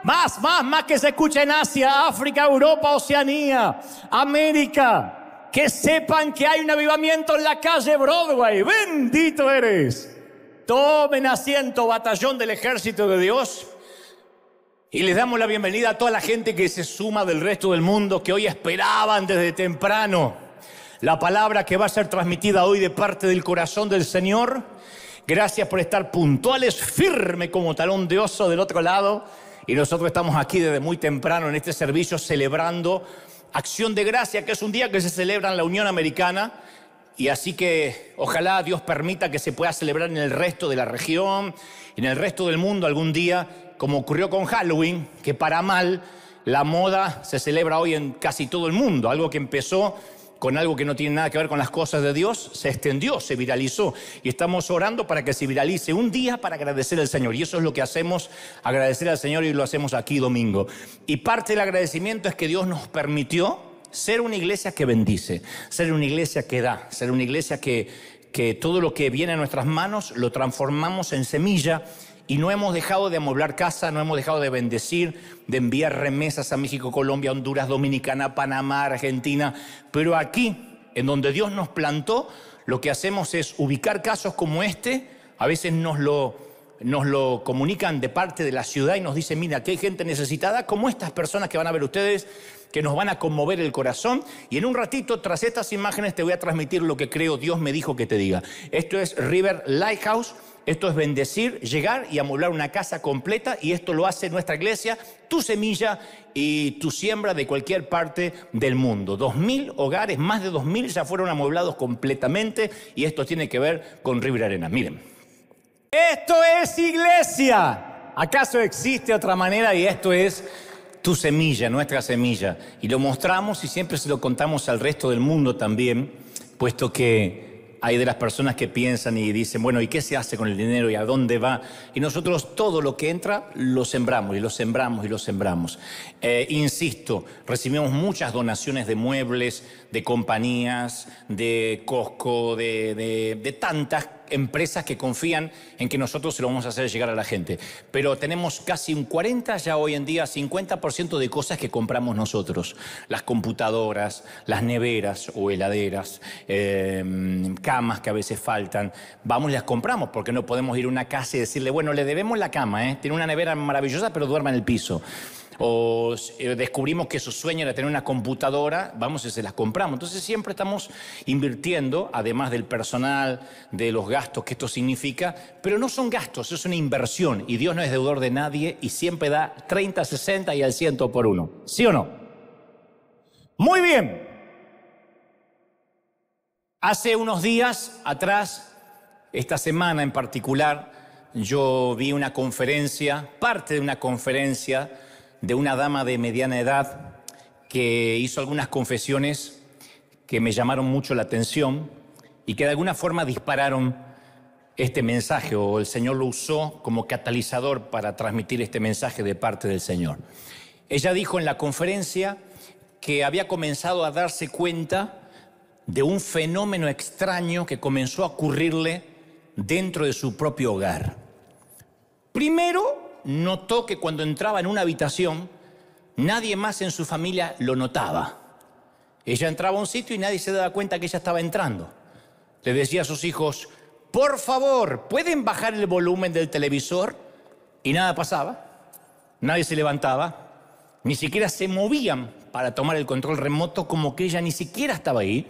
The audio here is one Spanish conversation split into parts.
Más que se escucha en Asia, África, Europa, Oceanía, América. Que sepan que hay un avivamiento en la calle Broadway. ¡Bendito eres! Tomen asiento, batallón del ejército de Dios. Y les damos la bienvenida a toda la gente que se suma del resto del mundo, que hoy esperaban desde temprano la palabra que va a ser transmitida hoy de parte del corazón del Señor. Gracias por estar puntuales, firme como talón de oso del otro lado. Y nosotros estamos aquí desde muy temprano en este servicio celebrando Acción de Gracia, que es un día que se celebra en la Unión Americana. Y así que ojalá Dios permita que se pueda celebrar en el resto de la región, en el resto del mundo algún día, como ocurrió con Halloween, que para mal la moda se celebra hoy en casi todo el mundo. Algo que empezó con algo que no tiene nada que ver con las cosas de Dios, se extendió, se viralizó. Y estamos orando para que se viralice un día para agradecer al Señor. Y eso es lo que hacemos, agradecer al Señor, y lo hacemos aquí domingo. Y parte del agradecimiento es que Dios nos permitió ser una iglesia que bendice, ser una iglesia que da, ser una iglesia que todo lo que viene a nuestras manos lo transformamos en semilla. Y no hemos dejado de amueblar casa, no hemos dejado de bendecir, de enviar remesas a México, Colombia, Honduras, Dominicana, Panamá, Argentina. Pero aquí, en donde Dios nos plantó, lo que hacemos es ubicar casos como este. A veces nos lo comunican de parte de la ciudad y nos dicen, mira, aquí hay gente necesitada, como estas personas que van a ver ustedes, que nos van a conmover el corazón. Y en un ratito, tras estas imágenes, te voy a transmitir lo que creo Dios me dijo que te diga. Esto es River Lighthouse. Esto es bendecir, llegar y amueblar una casa completa, y esto lo hace nuestra iglesia, tu semilla y tu siembra de cualquier parte del mundo. 2.000 hogares, más de 2.000 ya fueron amueblados completamente, y esto tiene que ver con River Arena. Miren, esto es iglesia. ¿Acaso existe otra manera? Y esto es tu semilla, nuestra semilla. Y lo mostramos y siempre se lo contamos al resto del mundo también, puesto que hay de las personas que piensan y dicen, bueno, ¿y qué se hace con el dinero y a dónde va? Y nosotros todo lo que entra lo sembramos y lo sembramos y lo sembramos. Insisto, recibimos muchas donaciones de muebles, de compañías, de Costco, de tantas empresas que confían en que nosotros se lo vamos a hacer llegar a la gente. Pero tenemos casi un 40, ya hoy en día 50% de cosas que compramos nosotros. Las computadoras, las neveras o heladeras, camas que a veces faltan. Vamos y las compramos porque no podemos ir a una casa y decirle, bueno, le debemos la cama, tiene una nevera maravillosa pero duerma en el piso. O descubrimos que su sueño era tener una computadora, vamos y se las compramos. Entonces siempre estamos invirtiendo, además del personal, de los gastos que esto significa, pero no son gastos, es una inversión, y Dios no es deudor de nadie y siempre da 30, 60 y al 100 por uno. ¿Sí o no? Muy bien. Hace unos días atrás, esta semana en particular, yo vi una conferencia, parte de una conferencia de una dama de mediana edad que hizo algunas confesiones que me llamaron mucho la atención y que de alguna forma dispararon este mensaje, o el Señor lo usó como catalizador para transmitir este mensaje de parte del Señor. Ella dijo en la conferencia que había comenzado a darse cuenta de un fenómeno extraño que comenzó a ocurrirle dentro de su propio hogar. Primero, notó que cuando entraba en una habitación, nadie más en su familia lo notaba. Ella entraba a un sitio y nadie se daba cuenta que ella estaba entrando. Le decía a sus hijos, por favor, ¿pueden bajar el volumen del televisor? Y nada pasaba. Nadie se levantaba. Ni siquiera se movían para tomar el control remoto, como que ella ni siquiera estaba ahí.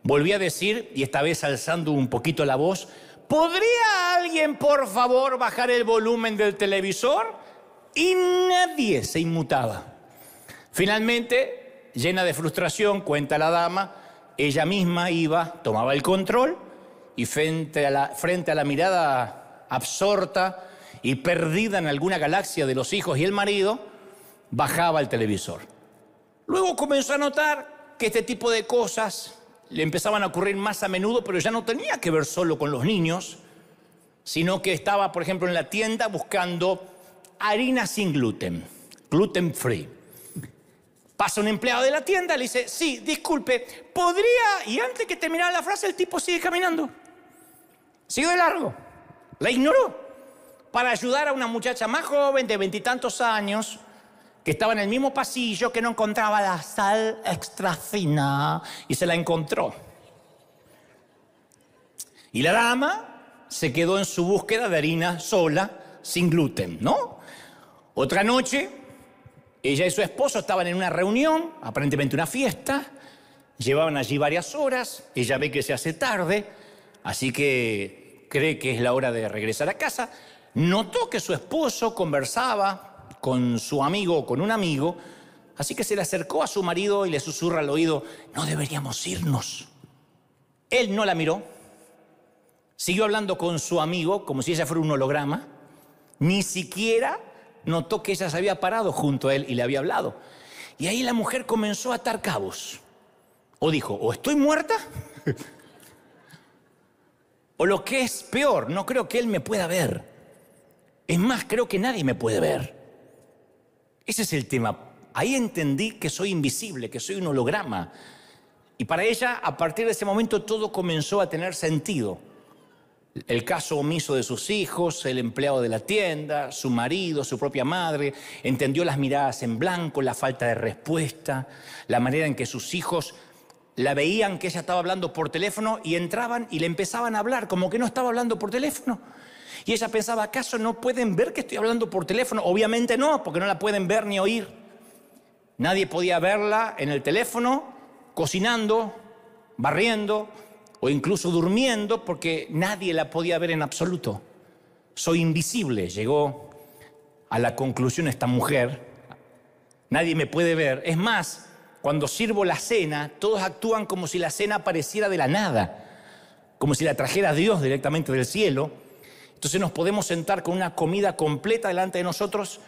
Volvía a decir, y esta vez alzando un poquito la voz, ¿podría alguien, por favor, bajar el volumen del televisor? Y nadie se inmutaba. Finalmente, llena de frustración, cuenta la dama, ella misma iba, tomaba el control y frente a la mirada absorta y perdida en alguna galaxia de los hijos y el marido, bajaba el televisor. Luego comenzó a notar que este tipo de cosas le empezaban a ocurrir más a menudo, pero ya no tenía que ver solo con los niños, sino que estaba, por ejemplo, en la tienda buscando harina sin gluten, gluten free. Pasa un empleado de la tienda, le dice, sí, disculpe, ¿podría? Y antes que terminara la frase, el tipo sigue caminando. Sigue de largo. La ignoró. para ayudar a una muchacha más joven de 20 y tantos años que estaba en el mismo pasillo, que no encontraba la sal extra fina y se la encontró. Y la dama se quedó en su búsqueda de harina sola, sin gluten, ¿no? Otra noche, ella y su esposo estaban en una reunión, aparentemente una fiesta, llevaban allí varias horas, ella ve que se hace tarde, así que cree que es la hora de regresar a casa. Notó que su esposo conversaba con su amigo o con un amigo, así que se le acercó a su marido y le susurra al oído: no deberíamos irnos. Él no la miró, siguió hablando con su amigo como si ella fuera un holograma, ni siquiera notó que ella se había parado junto a él y le había hablado. Y ahí la mujer comenzó a atar cabos. O dijo: o estoy muerta, o lo que es peor, no creo que él me pueda ver. Es más, creo que nadie me puede ver. Ese es el tema. Ahí entendí que soy invisible, que soy un holograma. Y para ella, a partir de ese momento, todo comenzó a tener sentido. El caso omiso de sus hijos, el empleado de la tienda, su marido, su propia madre. Entendió las miradas en blanco, la falta de respuesta, la manera en que sus hijos la veían que ella estaba hablando por teléfono y entraban y le empezaban a hablar como que no estaba hablando por teléfono. Y ella pensaba: ¿acaso no pueden ver que estoy hablando por teléfono? Obviamente no, porque no la pueden ver ni oír. Nadie podía verla en el teléfono, cocinando, barriendo o incluso durmiendo, porque nadie la podía ver en absoluto. Soy invisible, llegó a la conclusión esta mujer. Nadie me puede ver. Es más, cuando sirvo la cena, todos actúan como si la cena apareciera de la nada, como si la trajera Dios directamente del cielo. Entonces nos podemos sentar con una comida completa delante de nosotros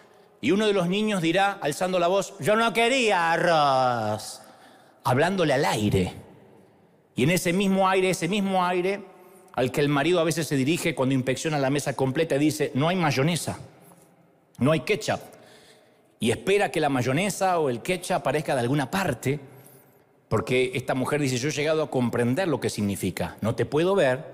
y uno de los niños dirá, alzando la voz: yo no quería arroz, hablándole al aire. Y en ese mismo aire al que el marido a veces se dirige cuando inspecciona la mesa completa y dice: no hay mayonesa, no hay ketchup. Y espera que la mayonesa o el ketchup aparezca de alguna parte, porque esta mujer dice: yo he llegado a comprender lo que significa. No te puedo ver,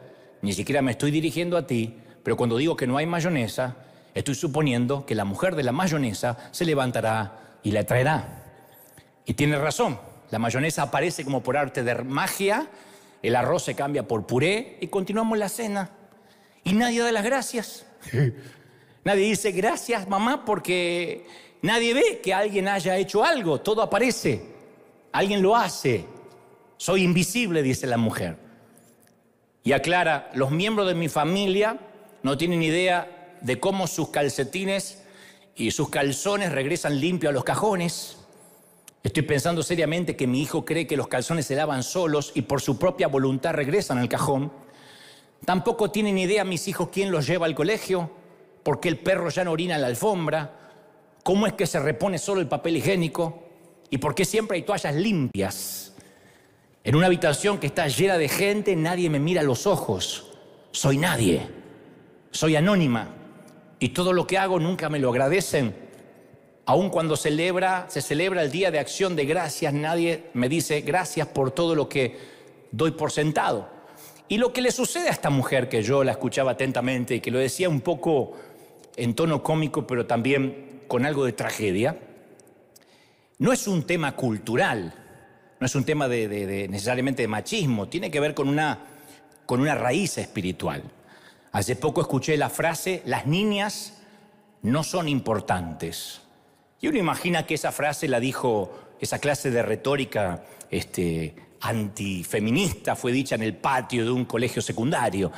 ni siquiera me estoy dirigiendo a ti, pero cuando digo que no hay mayonesa, estoy suponiendo que la mujer de la mayonesa se levantará y la traerá. Y tiene razón, la mayonesa aparece como por arte de magia, el arroz se cambia por puré y continuamos la cena. Y nadie da las gracias. Nadie dice: gracias, mamá, porque nadie ve que alguien haya hecho algo. Todo aparece, alguien lo hace. Soy invisible, dice la mujer. Y aclara: los miembros de mi familia no tienen idea de cómo sus calcetines y sus calzones regresan limpios a los cajones. Estoy pensando seriamente que mi hijo cree que los calzones se lavan solos y por su propia voluntad regresan al cajón. Tampoco tienen idea mis hijos quién los lleva al colegio, por qué el perro ya no orina en la alfombra, cómo es que se repone solo el papel higiénico y por qué siempre hay toallas limpias. En una habitación que está llena de gente, nadie me mira a los ojos. Soy nadie. Soy anónima y todo lo que hago nunca me lo agradecen. Aun cuando se celebra el Día de Acción de Gracias, nadie me dice gracias por todo lo que doy por sentado. Y lo que le sucede a esta mujer, que yo la escuchaba atentamente y que lo decía un poco en tono cómico, pero también con algo de tragedia, no es un tema cultural, no es un tema necesariamente de machismo, tiene que ver con una raíz espiritual. Hace poco escuché la frase: las niñas no son importantes. Y uno imagina que esa frase la dijo, esa clase de retórica antifeminista fue dicha en el patio de un colegio secundario.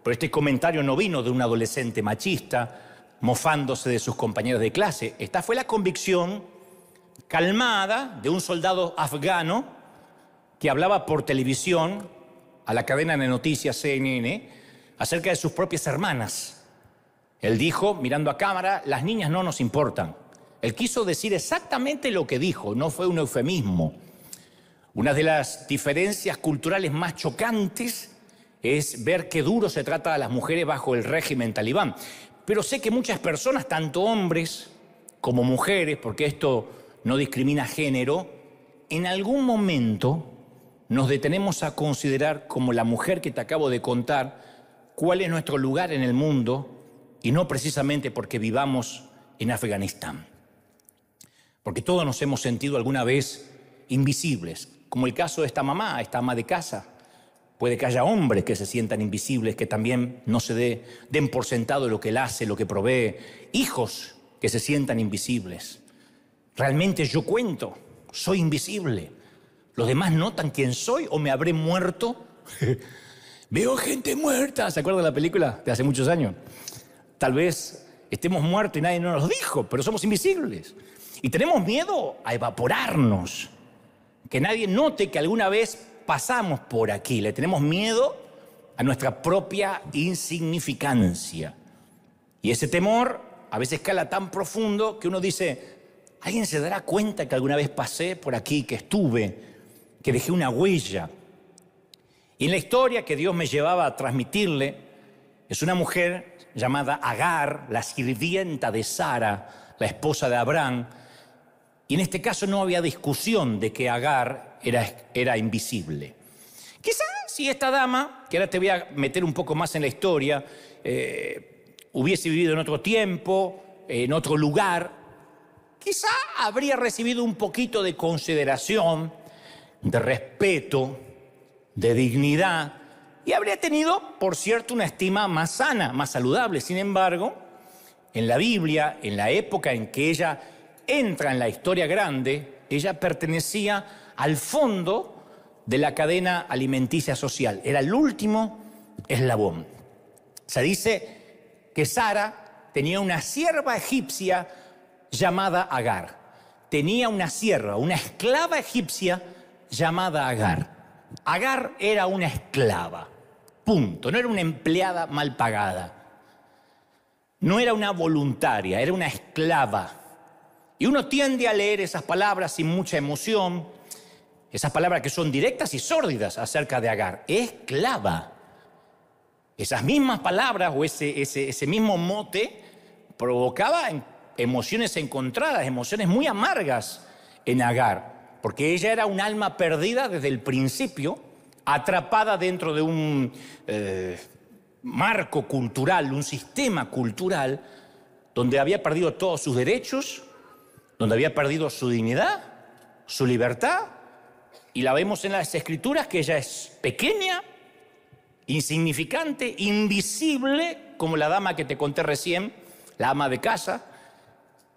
Pero este comentario no vino de un adolescente machista mofándose de sus compañeros de clase. Esta fue la convicción calmada de un soldado afgano que hablaba por televisión a la cadena de noticias CNN acerca de sus propias hermanas. Él dijo, mirando a cámara: las niñas no nos importan. Él quiso decir exactamente lo que dijo, no fue un eufemismo. Una de las diferencias culturales más chocantes es ver qué duro se trata a las mujeres bajo el régimen talibán. Pero sé que muchas personas, tanto hombres como mujeres, porque esto no discrimina género, en algún momento nos detenemos a considerar, como la mujer que te acabo de contar, cuál es nuestro lugar en el mundo y no precisamente porque vivamos en Afganistán. Porque todos nos hemos sentido alguna vez invisibles, como el caso de esta mamá, esta ama de casa. Puede que haya hombres que se sientan invisibles, que también no se den por sentado lo que él hace, lo que provee. Hijos que se sientan invisibles. Realmente yo cuento, soy invisible. ¿Los demás notan quién soy o me habré muerto? Veo gente muerta. ¿Se acuerdan de la película de hace muchos años? Tal vez estemos muertos y nadie nos lo dijo, pero somos invisibles. Y tenemos miedo a evaporarnos. Que nadie note que alguna vez pasamos por aquí. Le tenemos miedo a nuestra propia insignificancia. Y ese temor a veces cala tan profundo que uno dice, ¿alguien se dará cuenta que alguna vez pasé por aquí, que estuve, que dejé una huella? Y en la historia que Dios me llevaba a transmitirle, es una mujer llamada Agar, la sirvienta de Sara, la esposa de Abraham. Y en este caso no había discusión de que Agar era invisible. Quizás si esta dama, que ahora te voy a meter un poco más en la historia, hubiese vivido en otro tiempo, en otro lugar, quizá habría recibido un poquito de consideración, de respeto, de dignidad, y habría tenido, por cierto, una estima más sana, más saludable. Sin embargo, en la Biblia, en la época en que ella entra en la historia grande, ella pertenecía al fondo de la cadena alimenticia social. Era el último eslabón. Se dice que Sara tenía una sierva egipcia llamada Agar. Tenía una sierva, una esclava egipcia llamada Agar. Agar era una esclava, punto. No era una empleada mal pagada. No era una voluntaria, era una esclava. Y uno tiende a leer esas palabras sin mucha emoción, esas palabras que son directas y sórdidas acerca de Agar. Esclava. Esas mismas palabras o ese mismo mote provocaba emociones encontradas, emociones muy amargas en Agar, porque ella era un alma perdida desde el principio, atrapada dentro de un marco cultural, un sistema cultural, donde había perdido todos sus derechos, donde había perdido su dignidad, su libertad, y la vemos en las Escrituras que ella es pequeña, insignificante, invisible, como la dama que te conté recién, la ama de casa,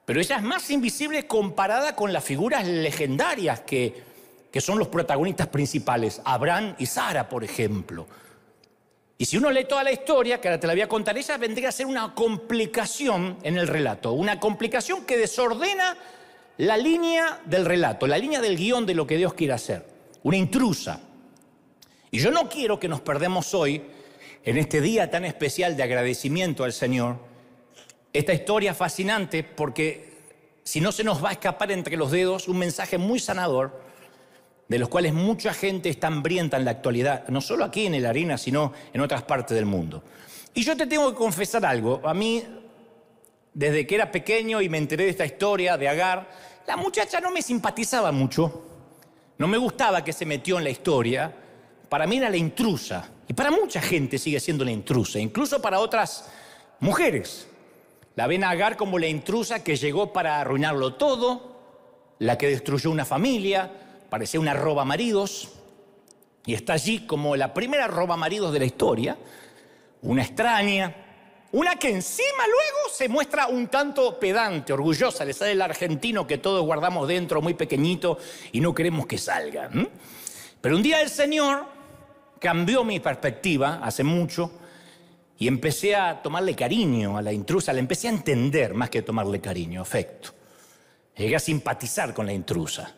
pero ella es más invisible comparada con las figuras legendarias que son los protagonistas principales, Abraham y Sara, por ejemplo. Y si uno lee toda la historia, que ahora te la voy a contar, ella vendría a ser una complicación en el relato, una complicación que desordena la línea del relato, la línea del guión de lo que Dios quiere hacer, una intrusa. Y yo no quiero que nos perdamos hoy, en este día tan especial de agradecimiento al Señor, esta historia fascinante, porque si no se nos va a escapar entre los dedos un mensaje muy sanador, de los cuales mucha gente está hambrienta en la actualidad, no solo aquí en el Arena, sino en otras partes del mundo. Y yo te tengo que confesar algo. A mí, desde que era pequeño y me enteré de esta historia de Agar, la muchacha no me simpatizaba mucho. No me gustaba que se metió en la historia. Para mí era la intrusa. Y para mucha gente sigue siendo la intrusa, incluso para otras mujeres. La ven a Agar como la intrusa que llegó para arruinarlo todo, la que destruyó una familia, parecía una robamaridos, y está allí como la primera robamaridos de la historia, una extraña, una que encima luego se muestra un tanto pedante, orgullosa, le sale el argentino que todos guardamos dentro muy pequeñito y no queremos que salga. Pero un día el Señor cambió mi perspectiva hace mucho y empecé a tomarle cariño a la intrusa, la empecé a entender más que tomarle cariño, afecto. Llegué a simpatizar con la intrusa.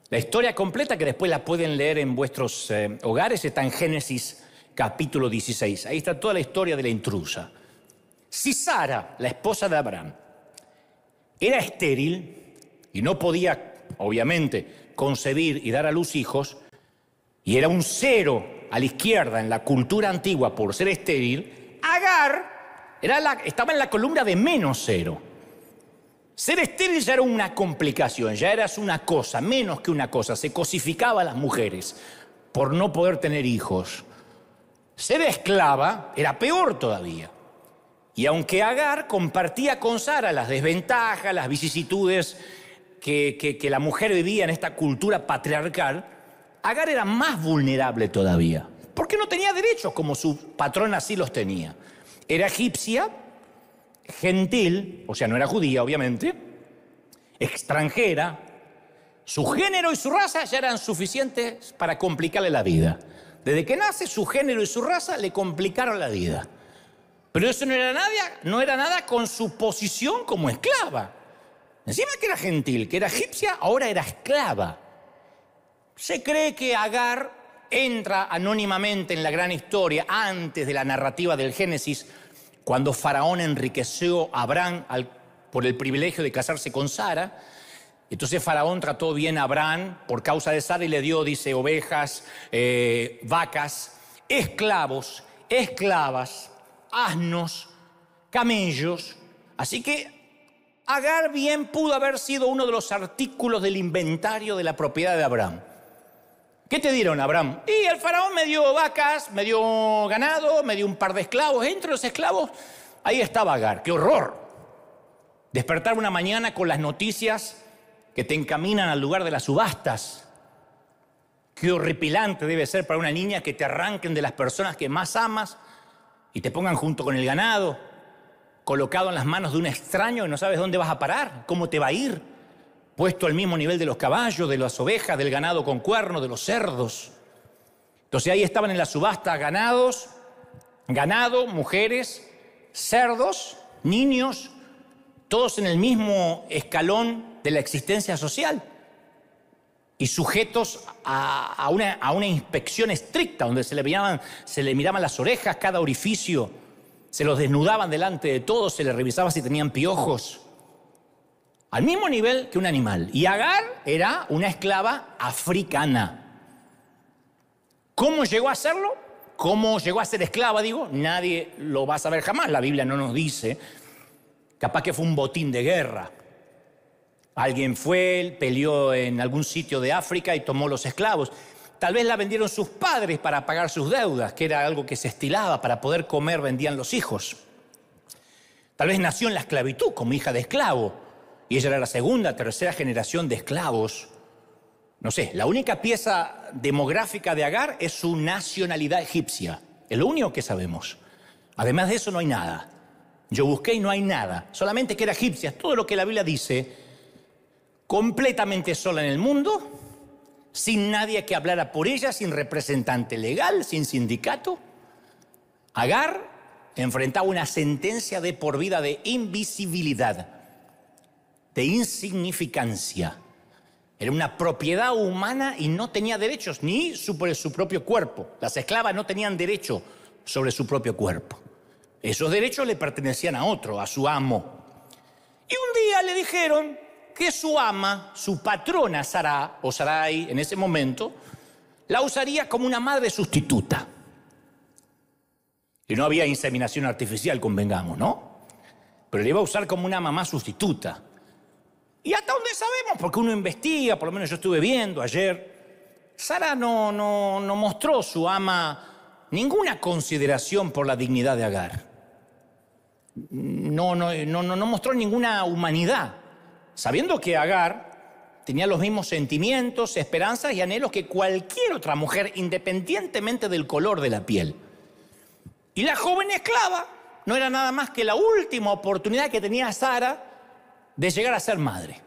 La historia completa, que después la pueden leer en vuestros hogares, está en Génesis capítulo 16. Ahí está toda la historia de la intrusa. Si Sara, la esposa de Abraham, era estéril y no podía, obviamente, concebir y dar a luz hijos, y era un cero a la izquierda en la cultura antigua por ser estéril, Agar estaba en la columna de menos cero. Ser estéril ya era una complicación, ya eras una cosa, menos que una cosa. Se cosificaba a las mujeres por no poder tener hijos. Ser esclava era peor todavía. Y aunque Agar compartía con Sara las desventajas, las vicisitudes que la mujer vivía en esta cultura patriarcal, Agar era más vulnerable todavía, porque no tenía derechos como su patrón así los tenía. Era egipcia, gentil, o sea, no era judía, obviamente, extranjera. Su género y su raza ya eran suficientes para complicarle la vida. Desde que nace, su género y su raza le complicaron la vida. Pero eso no era nada con su posición como esclava. Encima que era gentil, que era egipcia, ahora era esclava. Se cree que Agar entra anónimamente en la gran historia antes de la narrativa del Génesis, cuando Faraón enriqueció a Abraham por el privilegio de casarse con Sara. Entonces Faraón trató bien a Abraham por causa de Sara y le dio, dice, ovejas, vacas, esclavos, esclavas, asnos, camellos. Así que Agar bien pudo haber sido uno de los artículos del inventario de la propiedad de Abraham. ¿Qué te dieron, Abraham? Y el faraón me dio vacas, me dio ganado, me dio un par de esclavos. Entre los esclavos, ahí estaba Agar. ¡Qué horror! Despertar una mañana con las noticias que te encaminan al lugar de las subastas. Qué horripilante debe ser para una niña que te arranquen de las personas que más amas y te pongan junto con el ganado, colocado en las manos de un extraño y no sabes dónde vas a parar, cómo te va a ir, puesto al mismo nivel de los caballos, de las ovejas, del ganado con cuerno, de los cerdos. Entonces ahí estaban en la subasta ganado, mujeres, cerdos, niños, todos en el mismo escalón de la existencia social y sujetos a una inspección estricta donde se le miraban las orejas, cada orificio, se los desnudaban delante de todos, se les revisaba si tenían piojos, al mismo nivel que un animal. Y Agar era una esclava africana. ¿Cómo llegó a serlo? ¿Cómo llegó a ser esclava, digo? Nadie lo va a saber jamás, la Biblia no nos dice. Capaz que fue un botín de guerra. Alguien peleó en algún sitio de África y tomó los esclavos. Tal vez la vendieron sus padres para pagar sus deudas, que era algo que se estilaba, para poder comer vendían los hijos. Tal vez nació en la esclavitud como hija de esclavo y ella era la segunda, tercera generación de esclavos. No sé, la única pieza demográfica de Agar es su nacionalidad egipcia. Es lo único que sabemos. Además de eso no hay nada. Yo busqué y no hay nada. Solamente que era egipcia. Todo lo que la Biblia dice, completamente sola en el mundo, sin nadie que hablara por ella, sin representante legal, sin sindicato. Agar enfrentaba una sentencia de por vida de invisibilidad, de insignificancia. Era una propiedad humana y no tenía derechos ni sobre su propio cuerpo. Las esclavas no tenían derecho sobre su propio cuerpo. Esos derechos le pertenecían a otro, a su amo. Y un día le dijeron que su ama, su patrona Sará, o Sarai en ese momento, la usaría como una madre sustituta. Y no había inseminación artificial, convengamos, ¿no? Pero le iba a usar como una mamá sustituta. Y hasta donde sabemos, porque uno investiga, por lo menos yo estuve viendo ayer, Sara no mostró su ama ninguna consideración por la dignidad de Agar. No mostró ninguna humanidad, sabiendo que Agar tenía los mismos sentimientos, esperanzas y anhelos que cualquier otra mujer, independientemente del color de la piel. Y la joven esclava no era nada más que la última oportunidad que tenía Sara de llegar a ser madre.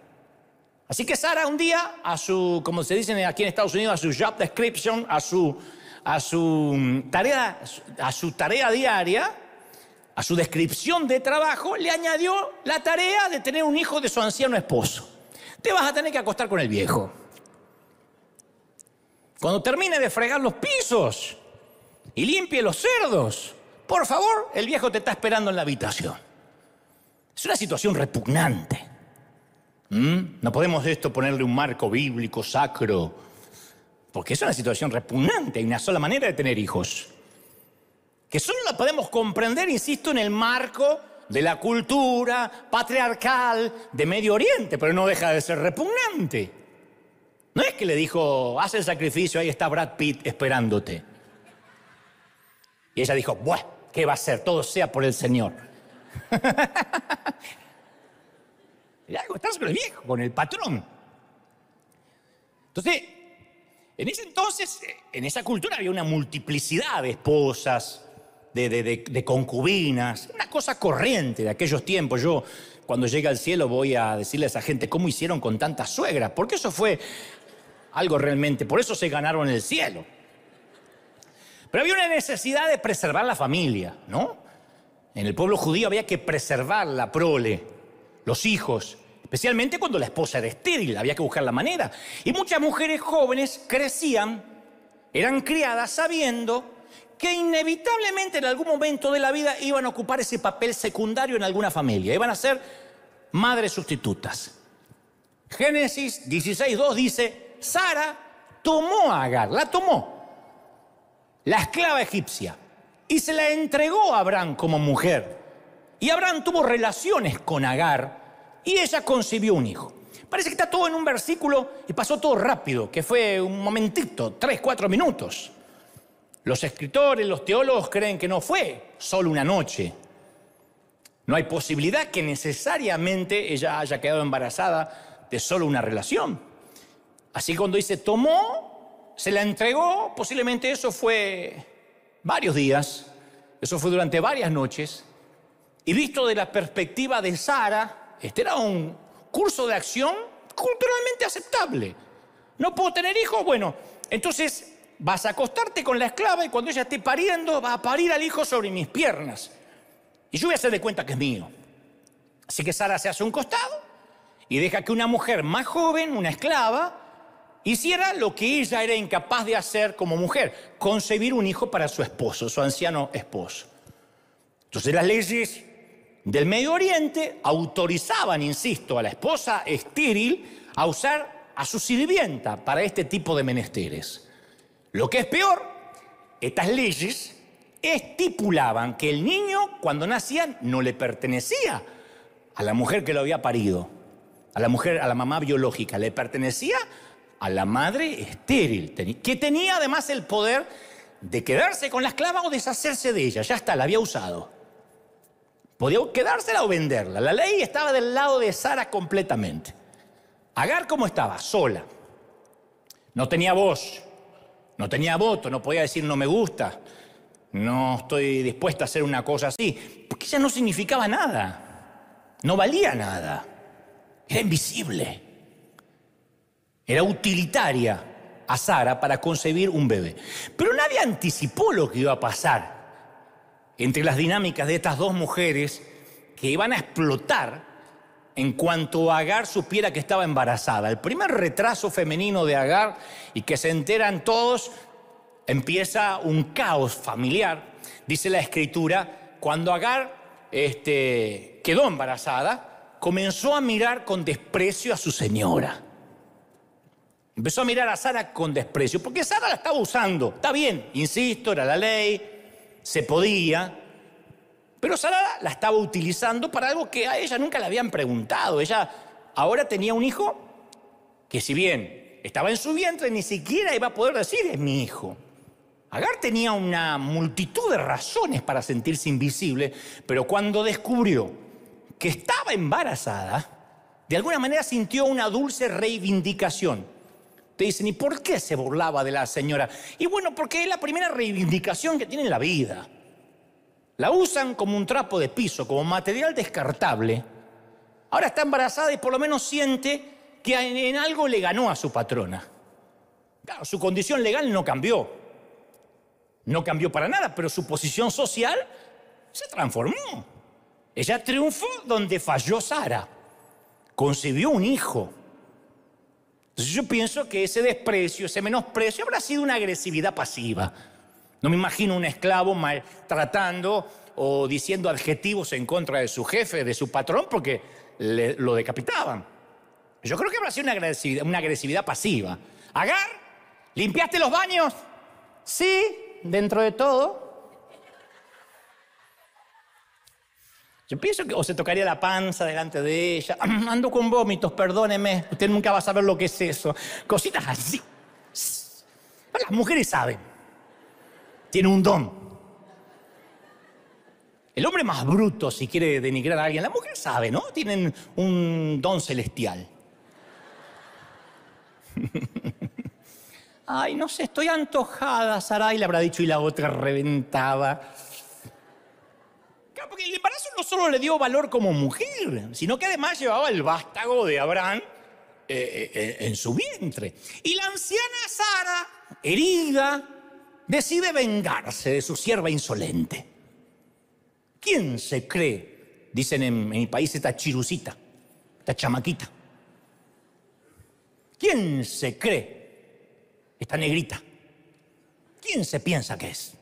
Así que Sara un día, como se dice aquí en Estados Unidos, a su job description, a su tarea diaria, a su descripción de trabajo, le añadió la tarea de tener un hijo de su anciano esposo. Te vas a tener que acostar con el viejo. Cuando termine de fregar los pisos y limpie los cerdos, por favor, el viejo te está esperando en la habitación. Es una situación repugnante. No podemos ponerle un marco bíblico sacro, porque es una situación repugnante. Hay una sola manera de tener hijos, que solo la podemos comprender, insisto, en el marco de la cultura patriarcal de Medio Oriente, pero no deja de ser repugnante. No es que le dijo, haz el sacrificio, ahí está Brad Pitt esperándote. Y ella dijo, bueno, ¿qué va a hacer? Todo sea por el Señor. Era acostarse con el viejo, con el patrón. Entonces, en ese entonces, en esa cultura había una multiplicidad de esposas, de concubinas, una cosa corriente de aquellos tiempos. Yo, cuando llegue al cielo, voy a decirle a esa gente cómo hicieron con tantas suegras, porque eso fue algo realmente, por eso se ganaron el cielo. Pero había una necesidad de preservar la familia, ¿no? En el pueblo judío había que preservar la prole, los hijos, especialmente cuando la esposa era estéril, había que buscar la manera. Y muchas mujeres jóvenes crecían, eran criadas sabiendo que inevitablemente en algún momento de la vida iban a ocupar ese papel secundario en alguna familia, iban a ser madres sustitutas. Génesis 16:2 dice, Sara tomó a Agar, la tomó, la esclava egipcia, y se la entregó a Abraham como mujer. Y Abraham tuvo relaciones con Agar y ella concibió un hijo. Parece que está todo en un versículo y pasó todo rápido, que fue un momentito, 3-4 minutos. Los escritores, los teólogos creen que no fue solo una noche. No hay posibilidad que necesariamente ella haya quedado embarazada de solo una relación. Así que cuando dice tomó, se la entregó, posiblemente eso fue varios días, eso fue durante varias noches. Y visto de la perspectiva de Sara, este era un curso de acción culturalmente aceptable. ¿No puedo tener hijos? Bueno, entonces vas a acostarte con la esclava y cuando ella esté pariendo, va a parir al hijo sobre mis piernas. Y yo voy a hacer de cuenta que es mío. Así que Sara se hace un costado y deja que una mujer más joven, una esclava, hiciera lo que ella era incapaz de hacer como mujer, concebir un hijo para su esposo, su anciano esposo. Entonces las leyes del Medio Oriente autorizaban, insisto, a la esposa estéril a usar a su sirvienta para este tipo de menesteres. Lo que es peor, estas leyes estipulaban que el niño, cuando nacía, no le pertenecía a la mujer que lo había parido, a la mujer, a la mamá biológica, le pertenecía a la madre estéril, que tenía además el poder de quedarse con la esclava o deshacerse de ella. Ya está, la había usado. Podía quedársela o venderla. La ley estaba del lado de Sara completamente. Agar, ¿cómo estaba? Sola. No tenía voz, no tenía voto, no podía decir no me gusta, no estoy dispuesta a hacer una cosa así, porque ella no significaba nada, no valía nada, era invisible. Era utilitaria a Sara para concebir un bebé. Pero nadie anticipó lo que iba a pasar entre las dinámicas de estas dos mujeres que iban a explotar en cuanto Agar supiera que estaba embarazada. El primer retraso femenino de Agar y que se enteran todos, empieza un caos familiar. Dice la Escritura, cuando Agar quedó embarazada, comenzó a mirar con desprecio a su señora. Empezó a mirar a Sara con desprecio, porque Sara la estaba usando. Está bien, insisto, era la ley, se podía, pero Sara la estaba utilizando para algo que a ella nunca le habían preguntado. Ella ahora tenía un hijo que, si bien estaba en su vientre, ni siquiera iba a poder decir es mi hijo. Agar tenía una multitud de razones para sentirse invisible, pero cuando descubrió que estaba embarazada, de alguna manera sintió una dulce reivindicación. Te dicen, ¿y por qué se burlaba de la señora? Y bueno, porque es la primera reivindicación que tiene en la vida. La usan como un trapo de piso, como material descartable. Ahora está embarazada y por lo menos siente que en algo le ganó a su patrona. Claro, su condición legal no cambió. No cambió para nada, pero su posición social se transformó. Ella triunfó donde falló Sara. Concibió un hijo. Entonces yo pienso que ese desprecio, ese menosprecio habrá sido una agresividad pasiva. No me imagino un esclavo maltratando o diciendo adjetivos en contra de su jefe, de su patrón, porque lo decapitaban. Yo creo que habrá sido una agresividad pasiva. Agar, ¿limpiaste los baños? Sí, dentro de todo. Yo pienso que o se tocaría la panza delante de ella. Ando con vómitos, perdóneme. Usted nunca va a saber lo que es eso. Cositas así. Las mujeres saben. Tienen un don. El hombre más bruto, si quiere denigrar a alguien. La mujer sabe, ¿no? Tienen un don celestial. Ay, no sé, estoy antojada, Sarai, le habrá dicho, y la otra reventaba. Claro, porque el embarazo no solo le dio valor como mujer, sino que además llevaba el vástago de Abraham en su vientre. Y la anciana Sara, herida, decide vengarse de su sierva insolente. ¿Quién se cree? Dicen en mi país esta chirucita, esta chamaquita. ¿Quién se cree? Esta negrita. ¿Quién se piensa que es?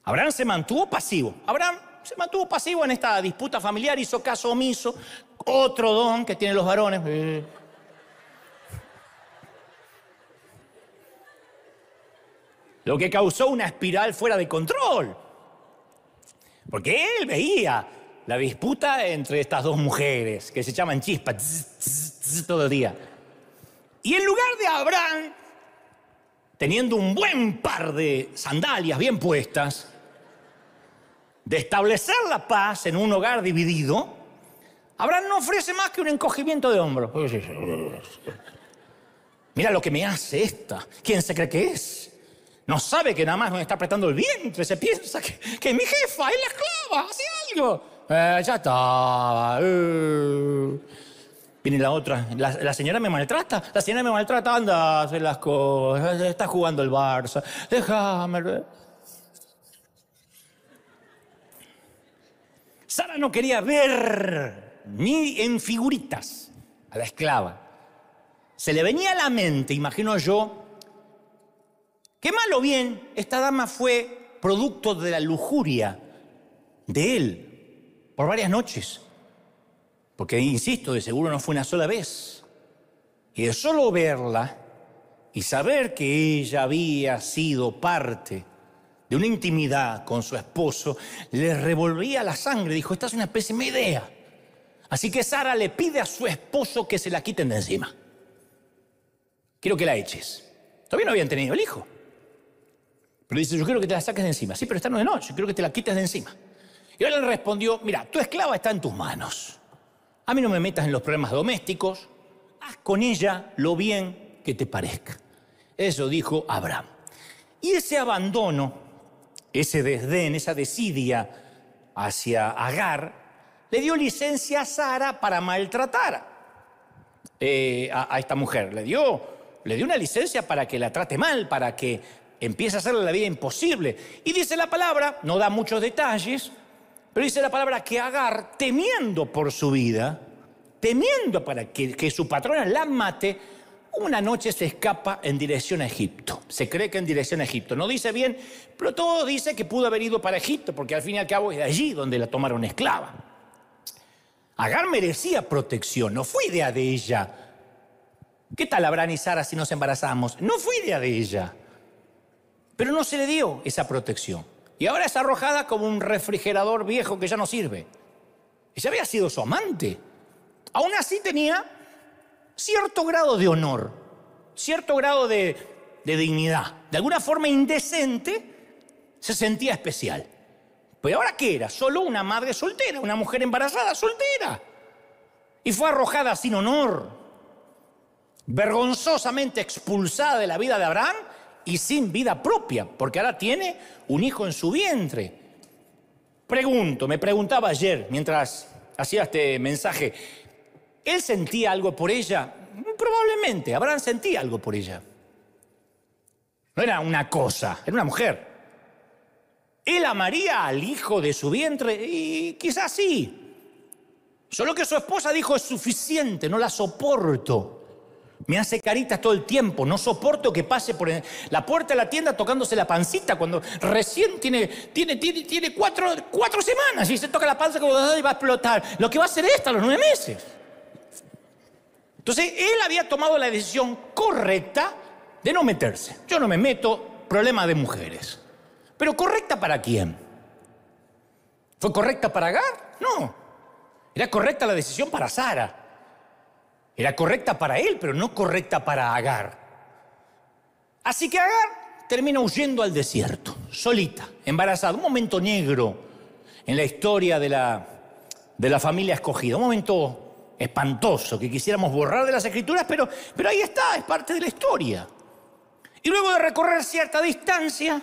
Abraham se mantuvo pasivo. Abraham se mantuvo pasivo en esta disputa familiar, hizo caso omiso. Otro don que tienen los varones. Lo que causó una espiral fuera de control. Porque él veía la disputa entre estas dos mujeres que se llaman chispas todo el día. Y en lugar de Abraham, teniendo un buen par de sandalias bien puestas, de establecer la paz en un hogar dividido, Abraham no ofrece más que un encogimiento de hombros. Mira lo que me hace esta. ¿Quién se cree que es? No sabe que nada más me está apretando el vientre. Se piensa que mi jefa es la esclava. Hace algo. Ya estaba. Viene la otra. La señora me maltrata. La señora me maltrata. Anda a hacer las cosas. Está jugando el Barça. Déjame. Sara no quería ver ni en figuritas a la esclava. Se le venía a la mente, imagino yo, que mal o bien esta dama fue producto de la lujuria de él por varias noches. Porque, insisto, de seguro no fue una sola vez. Y de solo verla y saber que ella había sido parte de una intimidad con su esposo, le revolvía la sangre. Dijo, esta es una pésima idea. Así que Sara le pide a su esposo que se la quiten de encima. Quiero que la eches. Todavía no habían tenido el hijo. Pero dice, yo quiero que te la saques de encima. Sí, pero esta no es de noche, yo quiero que te la quites de encima. Y él le respondió, mira, tu esclava está en tus manos. A mí no me metas en los problemas domésticos. Haz con ella lo bien que te parezca. Eso dijo Abraham. Y ese abandono, ese desdén, esa desidia hacia Agar, le dio licencia a Sara para maltratar a esta mujer. Le dio una licencia para que la trate mal, para que empiece a hacerle la vida imposible. Y dice la palabra, no da muchos detalles, pero dice la palabra que Agar, temiendo por su vida, temiendo para que su patrona la mate, una noche se escapa en dirección a Egipto. Se cree que en dirección a Egipto. No dice bien, pero todo dice que pudo haber ido para Egipto, porque al fin y al cabo es de allí donde la tomaron esclava. Agar merecía protección, no fue idea de ella. ¿Qué tal Abraham y Sara si nos embarazamos? No fue idea de ella. Pero no se le dio esa protección. Y ahora es arrojada como un refrigerador viejo que ya no sirve. Ella había sido su amante. Aún así tenía cierto grado de honor, cierto grado de dignidad. De alguna forma indecente se sentía especial. Pero ahora ¿qué era? Solo una madre soltera, una mujer embarazada soltera. Y fue arrojada sin honor, vergonzosamente expulsada de la vida de Abraham y sin vida propia, porque ahora tiene un hijo en su vientre. Me preguntaba ayer, mientras hacía este mensaje, ¿él sentía algo por ella? Probablemente, Abraham sentía algo por ella. No era una cosa, era una mujer. ¿Él amaría al hijo de su vientre? Y quizás sí. Solo que su esposa dijo, es suficiente, no la soporto. Me hace caritas todo el tiempo, no soporto que pase por la puerta de la tienda tocándose la pancita cuando recién tiene 4 semanas y se toca la panza como va a explotar. Lo que va a hacer esta a los 9 meses. Entonces, él había tomado la decisión correcta de no meterse. Yo no me meto, problema de mujeres. ¿Pero correcta para quién? ¿Fue correcta para Agar? No. Era correcta la decisión para Sara. Era correcta para él, pero no correcta para Agar. Así que Agar termina huyendo al desierto, solita, embarazada. Un momento negro en la historia de la familia escogida. Un momento espantoso que quisiéramos borrar de las Escrituras, pero ahí está, es parte de la historia. Y luego de recorrer cierta distancia,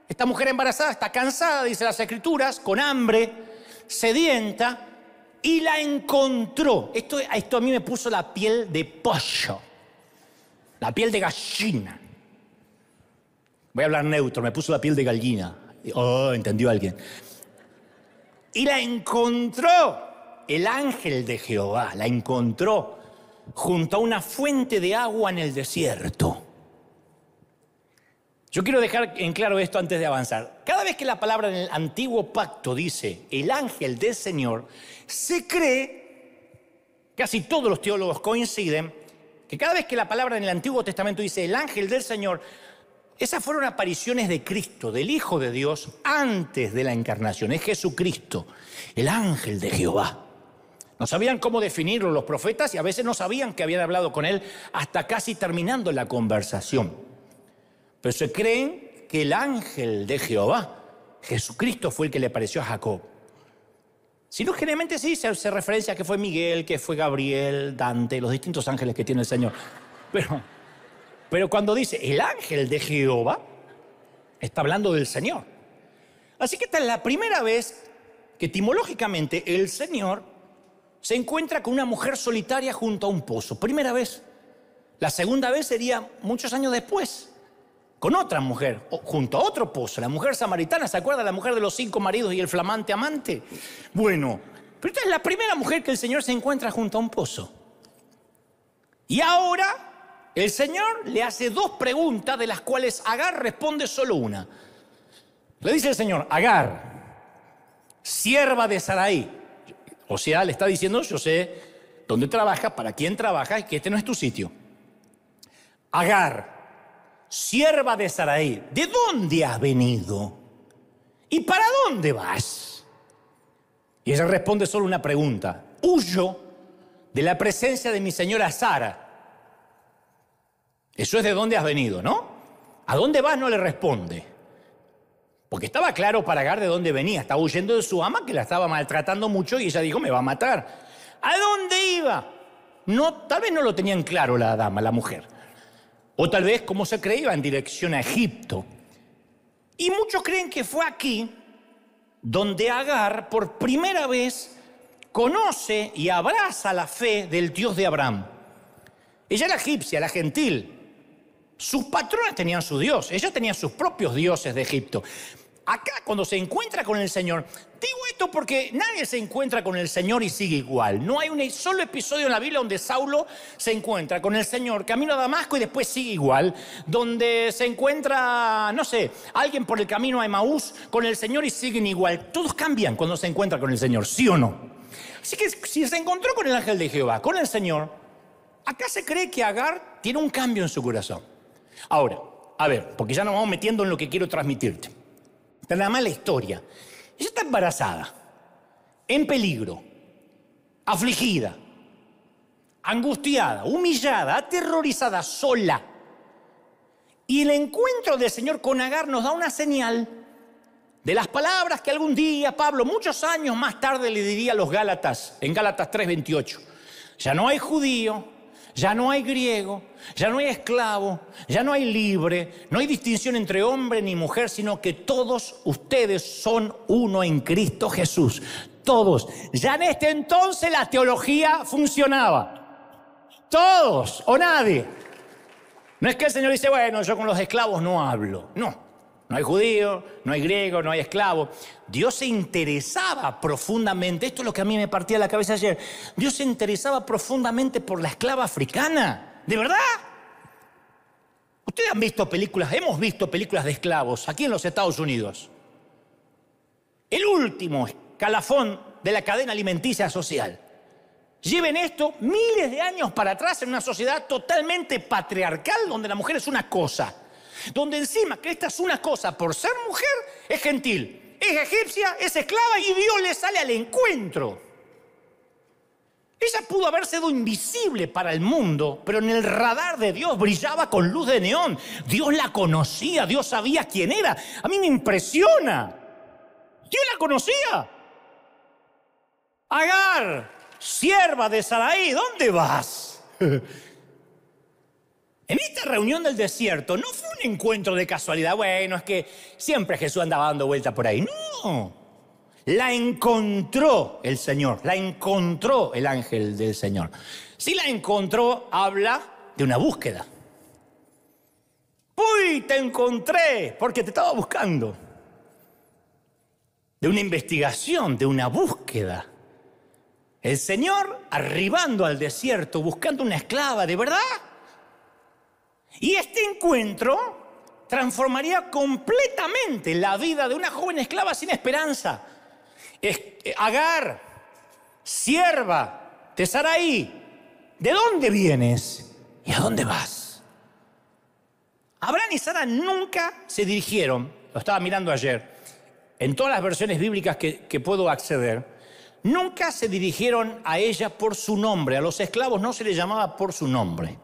esta mujer embarazada está cansada, dice las Escrituras, con hambre, sedienta, y la encontró. Esto a mí me puso la piel de pollo, la piel de gallina. Voy a hablar neutro, me puso la piel de gallina. Oh, entendió alguien. Y la encontró, el ángel de Jehová, la encontró junto a una fuente de agua en el desierto. Yo quiero dejar en claro esto antes de avanzar. Cada vez que la palabra en el Antiguo Pacto dice el ángel del Señor, se cree, casi todos los teólogos coinciden, que cada vez que la palabra en el Antiguo Testamento dice el ángel del Señor, esas fueron apariciones de Cristo, del Hijo de Dios, antes de la encarnación. Es Jesucristo, el ángel de Jehová. No sabían cómo definirlo los profetas y a veces no sabían que habían hablado con él hasta casi terminando la conversación. Pero se creen que el ángel de Jehová, Jesucristo, fue el que le apareció a Jacob. Si no, generalmente sí se hace referencia a que fue Miguel, que fue Gabriel, Dante, los distintos ángeles que tiene el Señor. Pero cuando dice el ángel de Jehová, está hablando del Señor. Así que esta es la primera vez que etimológicamente el Señor se encuentra con una mujer solitaria junto a un pozo. Primera vez. La segunda vez sería muchos años después, con otra mujer, junto a otro pozo, la mujer samaritana. ¿Se acuerda? La mujer de los 5 maridos y el flamante amante. Bueno, pero esta es la primera mujer que el Señor se encuentra junto a un pozo. Y ahora el Señor le hace 2 preguntas, de las cuales Agar responde solo una. Le dice el Señor: Agar, sierva de Sarai. O sea, le está diciendo: yo sé dónde trabajas, para quién trabajas, y que este no es tu sitio. Agar, sierva de Sarai, ¿de dónde has venido? ¿Y para dónde vas? Y ella responde solo una pregunta: huyo de la presencia de mi señora Sara. Eso es de dónde has venido, ¿no? ¿A dónde vas? No le responde. Porque estaba claro para Agar de dónde venía. Estaba huyendo de su ama, que la estaba maltratando mucho, y ella dijo: me va a matar. ¿A dónde iba? No, tal vez no lo tenían claro la dama, la mujer. O tal vez, como se cree, iba en dirección a Egipto. Y muchos creen que fue aquí donde Agar por primera vez conoce y abraza la fe del Dios de Abraham. Ella era egipcia, la gentil. Sus patrones tenían su Dios. Ella tenía sus propios dioses de Egipto. Acá, cuando se encuentra con el Señor, digo esto porque nadie se encuentra con el Señor y sigue igual. No hay un solo episodio en la Biblia donde Saulo se encuentra con el Señor camino a Damasco y después sigue igual. Donde se encuentra, no sé, alguien por el camino a Emaús con el Señor y siguen igual. Todos cambian cuando se encuentran con el Señor, ¿sí o no? Así que si se encontró con el ángel de Jehová, con el Señor, acá se cree que Agar tiene un cambio en su corazón. Ahora, a ver, porque ya nos vamos metiendo en lo que quiero transmitirte. Esta es la mala historia. Ella está embarazada, en peligro, afligida, angustiada, humillada, aterrorizada, sola. Y el encuentro del Señor con Agar nos da una señal de las palabras que algún día Pablo, muchos años más tarde, le diría a los Gálatas, en Gálatas 3:28. Ya no hay judío, ya no hay griego, ya no hay esclavo, ya no hay libre, no hay distinción entre hombre ni mujer, sino que todos ustedes son uno en Cristo Jesús. Todos. Ya en este entonces la teología funcionaba. Todos o nadie. No es que el Señor dice: bueno, yo con los esclavos no hablo. No. No hay judío, no hay griego, no hay esclavo. Dios se interesaba profundamente, esto es lo que a mí me partía la cabeza ayer, Dios se interesaba profundamente por la esclava africana. ¿De verdad? Ustedes han visto películas, hemos visto películas de esclavos aquí en los Estados Unidos. El último escalafón de la cadena alimenticia social. Lleven esto miles de años para atrás en una sociedad totalmente patriarcal donde la mujer es una cosa. Donde encima que esta es una cosa, por ser mujer, es gentil, es egipcia, es esclava y Dios le sale al encuentro. Ella pudo haber sido invisible para el mundo, pero en el radar de Dios brillaba con luz de neón. Dios la conocía, Dios sabía quién era. A mí me impresiona. Dios la conocía. Agar, sierva de Sarai, ¿dónde vas? En esta reunión del desierto no fue un encuentro de casualidad. Bueno, es que siempre Jesús andaba dando vueltas por ahí. No. La encontró el Señor, la encontró el ángel del Señor. Si la encontró, habla de una búsqueda. Uy, te encontré porque te estaba buscando. De una investigación, de una búsqueda. El Señor arribando al desierto, buscando una esclava, ¿de verdad? Y este encuentro transformaría completamente la vida de una joven esclava sin esperanza. Agar, sierva de Sarai, ¿de dónde vienes y a dónde vas? Abraham y Sara nunca se dirigieron, lo estaba mirando ayer, en todas las versiones bíblicas que puedo acceder, nunca se dirigieron a ella por su nombre. A los esclavos no se les llamaba por su nombre.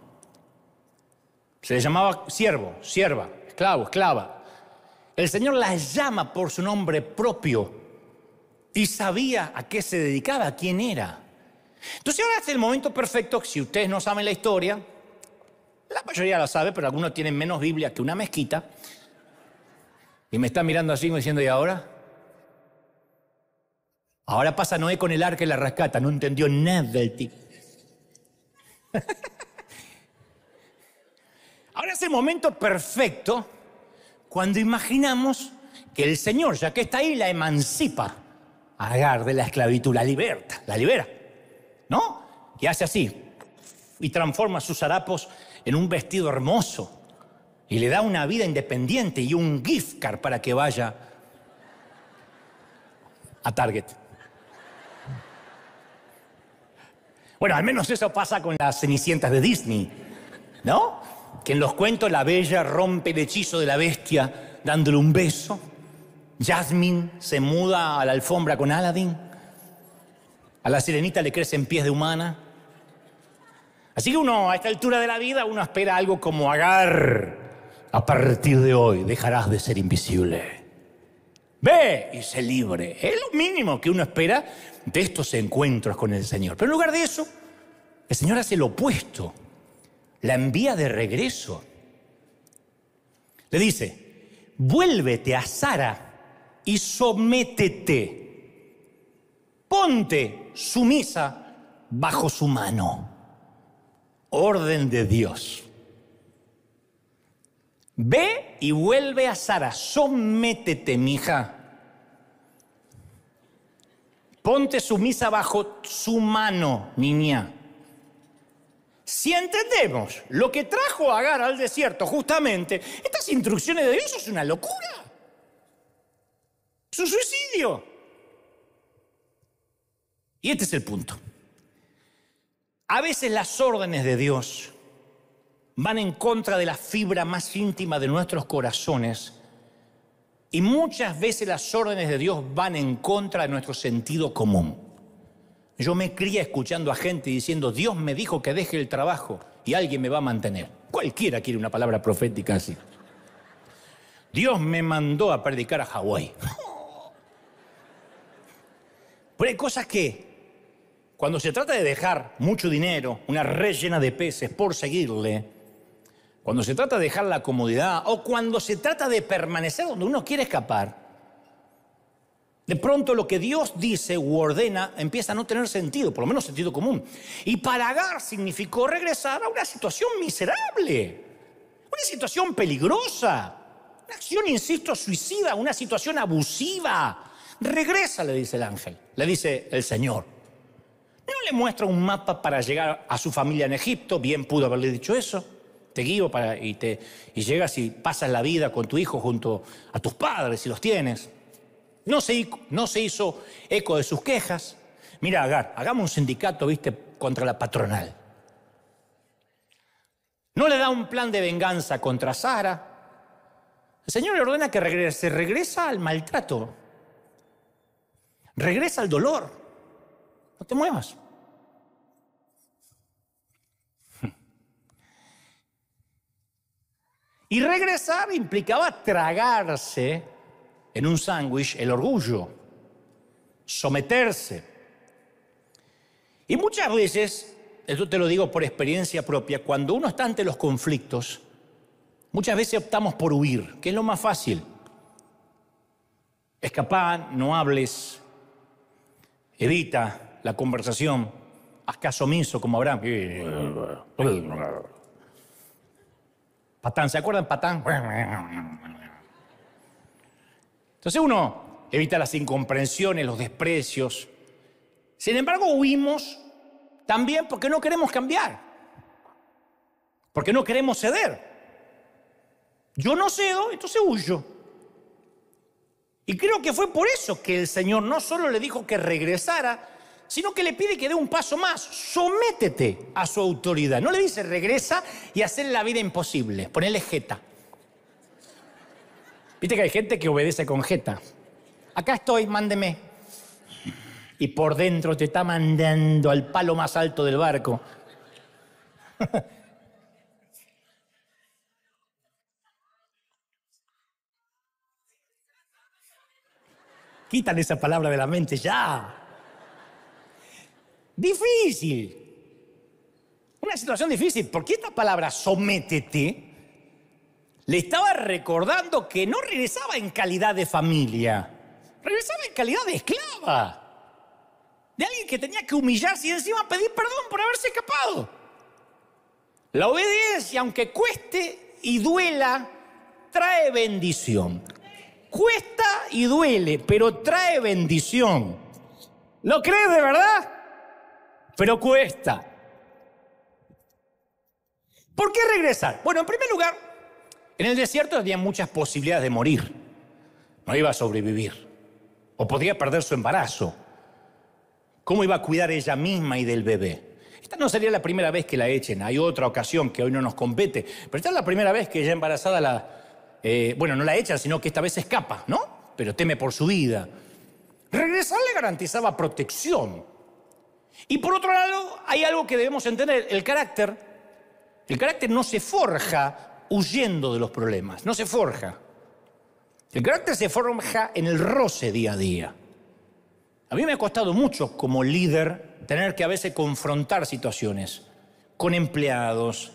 Se les llamaba siervo, sierva, esclavo, esclava. El Señor las llama por su nombre propio y sabía a qué se dedicaba, a quién era. Entonces ahora es el momento perfecto. Si ustedes no saben la historia, la mayoría la sabe, pero algunos tienen menos Biblia que una mezquita, y me están mirando así diciendo, ¿y ahora? Ahora pasa Noé con el arca y la rescata. No entendió nada del tipo. Ahora es el momento perfecto cuando imaginamos que el Señor, ya que está ahí, la emancipa a Agar de la esclavitud, la libera, ¿no? Y hace así, y transforma sus harapos en un vestido hermoso, y le da una vida independiente y un gift card para que vaya a Target. Bueno, al menos eso pasa con las cenicientas de Disney, ¿no? Que en los cuentos la bella rompe el hechizo de la bestia dándole un beso. Jasmine se muda a la alfombra con Aladdin. A la sirenita le crecen pies de humana. Así que uno, a esta altura de la vida, uno espera algo como Agar. A partir de hoy dejarás de ser invisible. Ve y sé libre. Es lo mínimo que uno espera de estos encuentros con el Señor. Pero en lugar de eso, el Señor hace lo opuesto. La envía de regreso. Le dice, vuélvete a Sara y sométete. Ponte sumisa bajo su mano. Orden de Dios. Ve y vuelve a Sara, sométete, mija. Ponte sumisa bajo su mano, niña. Si entendemos lo que trajo a Agar al desierto, justamente, estas instrucciones de Dios es una locura. Es un suicidio. Y este es el punto. A veces las órdenes de Dios van en contra de la fibra más íntima de nuestros corazones, y muchas veces las órdenes de Dios van en contra de nuestro sentido común. Yo me crié escuchando a gente diciendo, Dios me dijo que deje el trabajo y alguien me va a mantener. Cualquiera quiere una palabra profética así. Dios me mandó a predicar a Hawái. Pero hay cosas que, cuando se trata de dejar mucho dinero, una red llena de peces por seguirle, cuando se trata de dejar la comodidad o cuando se trata de permanecer donde uno quiere escapar, de pronto lo que Dios dice u ordena empieza a no tener sentido, por lo menos sentido común. Y para Agar significó regresar a una situación miserable, una situación peligrosa, una acción, insisto, suicida, una situación abusiva. Regresa, le dice el ángel, le dice el Señor. No le muestra un mapa para llegar a su familia en Egipto, bien pudo haberle dicho eso. Te guío y llegas y pasas la vida con tu hijo junto a tus padres si los tienes. No se hizo eco de sus quejas. Mira, Agar, hagamos un sindicato, ¿viste?, contra la patronal. No le da un plan de venganza contra Sara. El Señor le ordena que regrese. Regresa al maltrato. Regresa al dolor. No te muevas. Y regresar implicaba tragarse en un sándwich el orgullo, someterse, Y muchas veces, esto te lo digo por experiencia propia, cuando uno está ante los conflictos, muchas veces optamos por huir, que es lo más fácil. Escapá, no hables, evita la conversación, haz caso omiso como Abraham. Patán, ¿se acuerdan Patán? Entonces uno evita las incomprensiones, los desprecios. Sin embargo, huimos también porque no queremos cambiar, porque no queremos ceder. Yo no cedo, entonces huyo. Y creo que fue por eso que el Señor no solo le dijo que regresara, sino que le pide que dé un paso más. Sométete a su autoridad. No le dice regresa y hacerle la vida imposible, ponerle jeta. Viste que hay gente que obedece con jeta. Acá estoy, mándeme. Y por dentro te está mandando al palo más alto del barco. Quitan esa palabra de la mente ya. Difícil. Una situación difícil. Porque esta palabra sométete le estaba recordando que no regresaba en calidad de familia. Regresaba en calidad de esclava. De alguien que tenía que humillarse y encima pedir perdón por haberse escapado. La obediencia, aunque cueste y duela, trae bendición. Cuesta y duele, pero trae bendición. ¿Lo crees de verdad? Pero cuesta. ¿Por qué regresar? Bueno, en primer lugar, en el desierto había muchas posibilidades de morir. No iba a sobrevivir. O podía perder su embarazo. ¿Cómo iba a cuidar ella misma y del bebé? Esta no sería la primera vez que la echen. Hay otra ocasión que hoy no nos compete. Pero esta es la primera vez que ella embarazada no la echan, sino que esta vez escapa, ¿no? Pero teme por su vida. Regresar le garantizaba protección. Y por otro lado, hay algo que debemos entender. El carácter no se forja huyendo de los problemas. No se forja. El carácter se forja en el roce día a día. A mí me ha costado mucho como líder tener que a veces confrontar situaciones con empleados,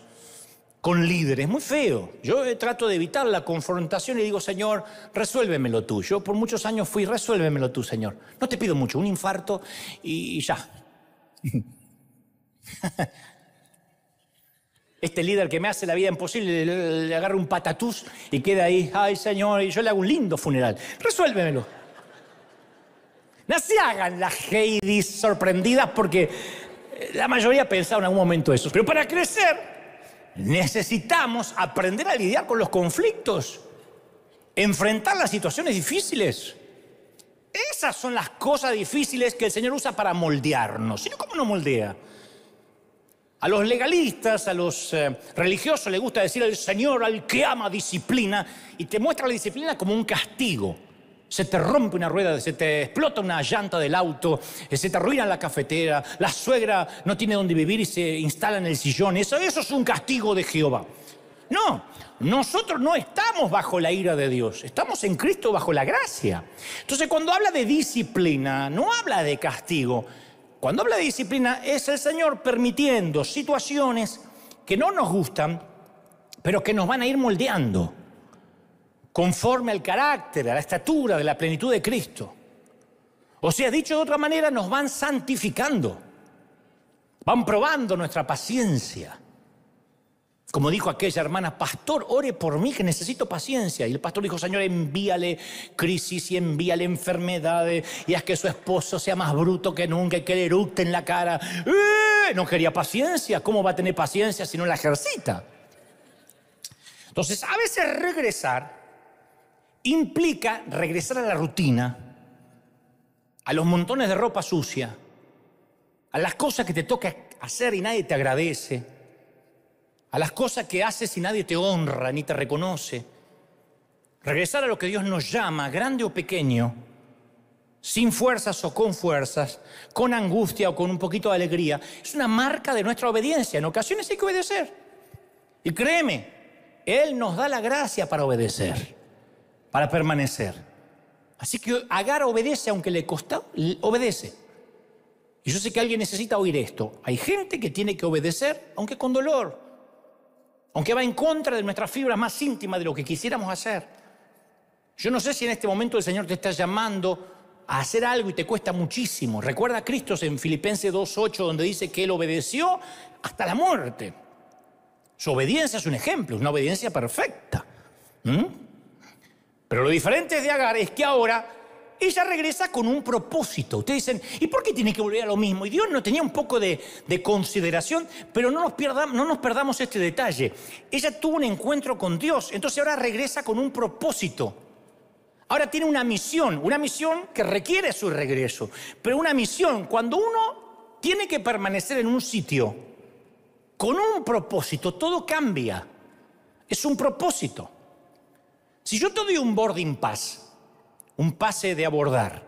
con líderes. Muy feo. Yo trato de evitar la confrontación y digo, Señor, resuélvemelo tú. Yo por muchos años fui, resuélvemelo tú, Señor. No te pido mucho, un infarto y ya. Este líder que me hace la vida imposible, le agarra un patatús y queda ahí, ay, Señor, y yo le hago un lindo funeral. Resuélvemelo. No se hagan las Heidis sorprendidas porque la mayoría ha pensado en algún momento eso. Pero para crecer necesitamos aprender a lidiar con los conflictos, enfrentar las situaciones difíciles. Esas son las cosas difíciles que el Señor usa para moldearnos. Si no, ¿cómo nos moldea? A los legalistas, a los religiosos les gusta decir el Señor al que ama disciplina y te muestra la disciplina como un castigo. Se te rompe una rueda, se te explota una llanta del auto, se te arruina la cafetera, la suegra no tiene dónde vivir y se instala en el sillón. Eso es un castigo de Jehová. No, nosotros no estamos bajo la ira de Dios, estamos en Cristo bajo la gracia. Entonces, cuando habla de disciplina, no habla de castigo. Cuando habla de disciplina, es el Señor permitiendo situaciones que no nos gustan, pero que nos van a ir moldeando conforme al carácter, a la estatura de la plenitud de Cristo. O sea, dicho de otra manera, nos van santificando, van probando nuestra paciencia. Como dijo aquella hermana, pastor, ore por mí que necesito paciencia. Y el pastor dijo, Señor, envíale crisis y envíale enfermedades y haz que su esposo sea más bruto que nunca y que le eructe en la cara. No quería paciencia. ¿Cómo va a tener paciencia si no la ejercita? Entonces, a veces regresar implica regresar a la rutina, a los montones de ropa sucia, a las cosas que te toca hacer y nadie te agradece, a las cosas que haces y nadie te honra ni te reconoce. Regresar a lo que Dios nos llama, grande o pequeño, sin fuerzas o con fuerzas, con angustia o con un poquito de alegría, es una marca de nuestra obediencia. En ocasiones hay que obedecer. Y créeme, Él nos da la gracia para obedecer, para permanecer. Así que Agar obedece, aunque le costó, obedece. Y yo sé que alguien necesita oír esto. Hay gente que tiene que obedecer, aunque con dolor, aunque va en contra de nuestras fibras más íntimas de lo que quisiéramos hacer. Yo no sé si en este momento el Señor te está llamando a hacer algo y te cuesta muchísimo. Recuerda a Cristo en Filipenses 2:8, donde dice que Él obedeció hasta la muerte. Su obediencia es un ejemplo, es una obediencia perfecta. Pero lo diferente de Agar es que ahora ella regresa con un propósito. Ustedes dicen, ¿y por qué tiene que volver a lo mismo? Y Dios no tenía un poco de consideración, pero no nos perdamos este detalle. Ella tuvo un encuentro con Dios, entonces ahora regresa con un propósito. Ahora tiene una misión que requiere su regreso. Pero una misión, cuando uno tiene que permanecer en un sitio con un propósito, todo cambia. Es un propósito. Si yo te doy un boarding pass, un pase de abordar,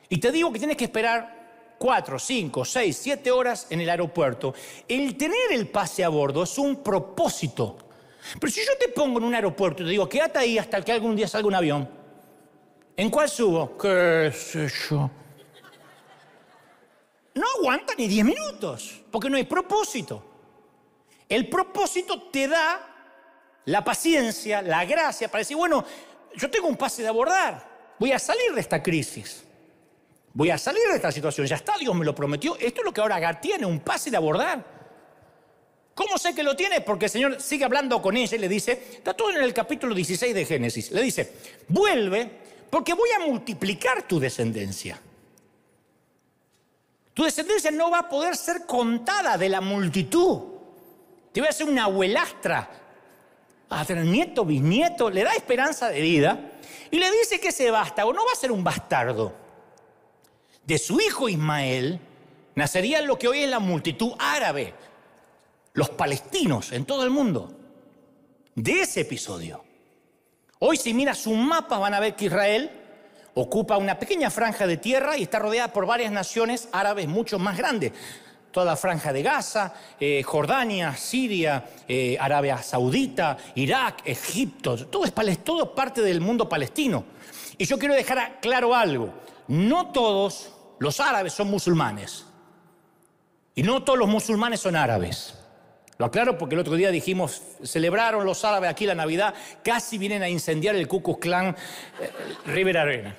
y te digo que tienes que esperar 4, 5, 6, 7 horas en el aeropuerto, el tener el pase a bordo es un propósito. Pero si yo te pongo en un aeropuerto y te digo, quédate ahí hasta que algún día salga un avión, ¿en cuál subo? ¿Qué sé yo? No aguanta ni 10 minutos, porque no hay propósito. El propósito te da la paciencia, la gracia para decir, bueno, yo tengo un pase de abordar, voy a salir de esta crisis, voy a salir de esta situación, ya está, Dios me lo prometió. Esto es lo que ahora Agar tiene, un pase de abordar. ¿Cómo sé que lo tiene? Porque el Señor sigue hablando con ella y le dice, está todo en el capítulo 16 de Génesis, le dice, vuelve porque voy a multiplicar tu descendencia. Tu descendencia no va a poder ser contada de la multitud. Te voy a hacer una abuelastra. Vas a tener nieto, bisnieto, le da esperanza de vida y le dice que ese vástago no va a ser un bastardo. De su hijo Ismael nacería lo que hoy es la multitud árabe, los palestinos en todo el mundo. De ese episodio. Hoy si miras un mapa van a ver que Israel ocupa una pequeña franja de tierra y está rodeada por varias naciones árabes mucho más grandes. Toda la franja de Gaza, Jordania, Siria, Arabia Saudita, Irak, Egipto, todo es parte del mundo palestino. Y yo quiero dejar claro algo, no todos los árabes son musulmanes y no todos los musulmanes son árabes. Lo aclaro porque el otro día dijimos, celebraron los árabes aquí la Navidad, casi vienen a incendiar el Ku Klux Klan River Arena.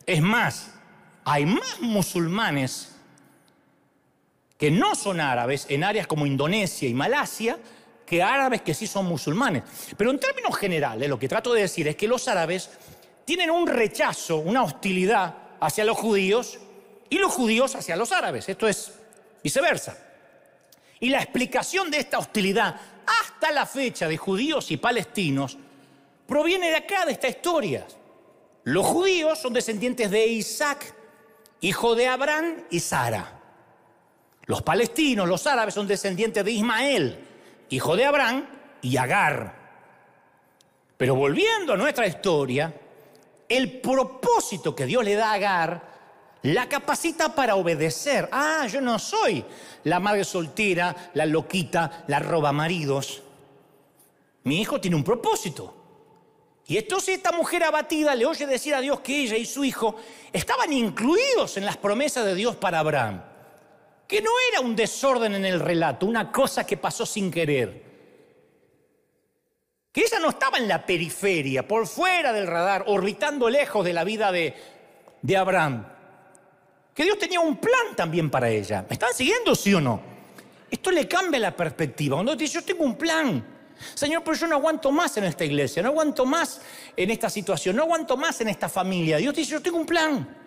Es más, hay más musulmanes que no son árabes en áreas como Indonesia y Malasia, que árabes que sí son musulmanes. Pero en términos generales, lo que trato de decir es que los árabes tienen un rechazo, una hostilidad hacia los judíos y los judíos hacia los árabes. Esto es viceversa. Y la explicación de esta hostilidad hasta la fecha de judíos y palestinos proviene de acá, de esta historia. Los judíos son descendientes de Isaac, hijo de Abraham y Sara. Los palestinos, los árabes, son descendientes de Ismael, hijo de Abraham y Agar. Pero volviendo a nuestra historia, el propósito que Dios le da a Agar la capacita para obedecer. Yo no soy la madre soltera, la loquita, la roba maridos. Mi hijo tiene un propósito. Y entonces esta mujer abatida le oye decir a Dios que ella y su hijo estaban incluidos en las promesas de Dios para Abraham. Que no era un desorden en el relato, una cosa que pasó sin querer. Que ella no estaba en la periferia, por fuera del radar, orbitando lejos de la vida de Abraham. Que Dios tenía un plan también para ella. ¿Me están siguiendo, sí o no? Esto le cambia la perspectiva. Cuando dice, yo tengo un plan. Señor, pero yo no aguanto más en esta iglesia, no aguanto más en esta situación, no aguanto más en esta familia. Dios dice, yo tengo un plan.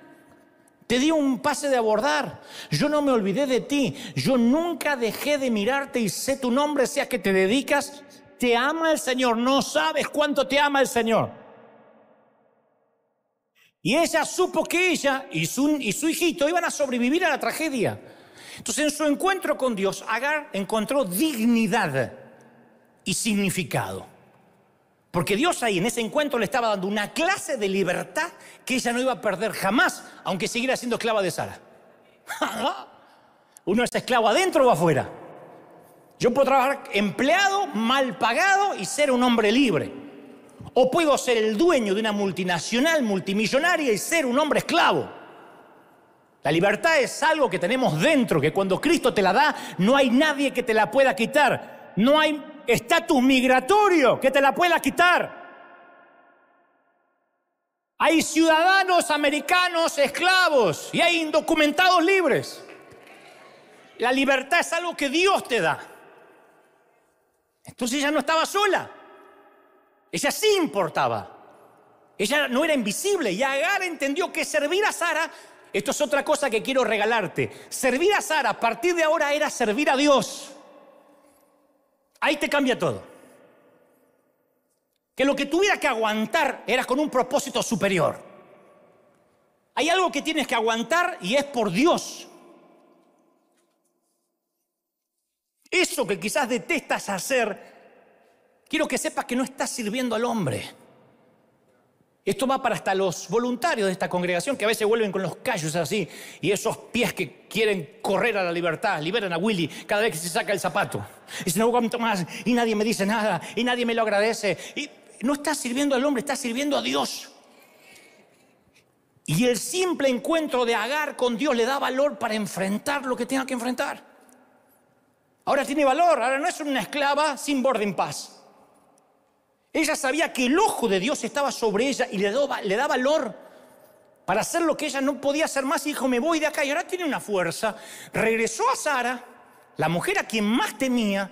Te di un pase de abordar. Yo no me olvidé de ti. Yo nunca dejé de mirarte y sé tu nombre, sea que te dedicas. Te ama el Señor. No sabes cuánto te ama el Señor. Y ella supo que ella y su hijito iban a sobrevivir a la tragedia. Entonces, en su encuentro con Dios, Agar encontró dignidad y significado. Porque Dios ahí en ese encuentro le estaba dando una clase de libertad que ella no iba a perder jamás, aunque siguiera siendo esclava de Sara. Uno es esclavo adentro o afuera. Yo puedo trabajar empleado, mal pagado y ser un hombre libre. O puedo ser el dueño de una multinacional multimillonaria y ser un hombre esclavo. La libertad es algo que tenemos dentro, que cuando Cristo te la da, no hay nadie que te la pueda quitar. No hay estatus migratorio que te la pueda quitar. Hay ciudadanos americanos esclavos y hay indocumentados libres. La libertad es algo que Dios te da. Entonces ella no estaba sola. Ella sí importaba. Ella no era invisible. Y Agar entendió que servir a Sara, esto es otra cosa que quiero regalarte. Servir a Sara a partir de ahora era servir a Dios. Ahí te cambia todo. Que lo que tuviera que aguantar era con un propósito superior. Hay algo que tienes que aguantar y es por Dios. Eso que quizás detestas hacer, quiero que sepas que no estás sirviendo al hombre. Esto va para hasta los voluntarios de esta congregación que a veces vuelven con los callos así y esos pies que quieren correr a la libertad, liberan a Willy cada vez que se saca el zapato. Dicen, no aguanto más y nadie me dice nada y nadie me lo agradece. Y no estás sirviendo al hombre, estás sirviendo a Dios. Y el simple encuentro de Agar con Dios le da valor para enfrentar lo que tenga que enfrentar. Ahora tiene valor, ahora no es una esclava sin boarding pass. Ella sabía que el ojo de Dios estaba sobre ella y le da valor para hacer lo que ella no podía hacer más y dijo, me voy de acá. Y ahora tiene una fuerza. Regresó a Sara, la mujer a quien más temía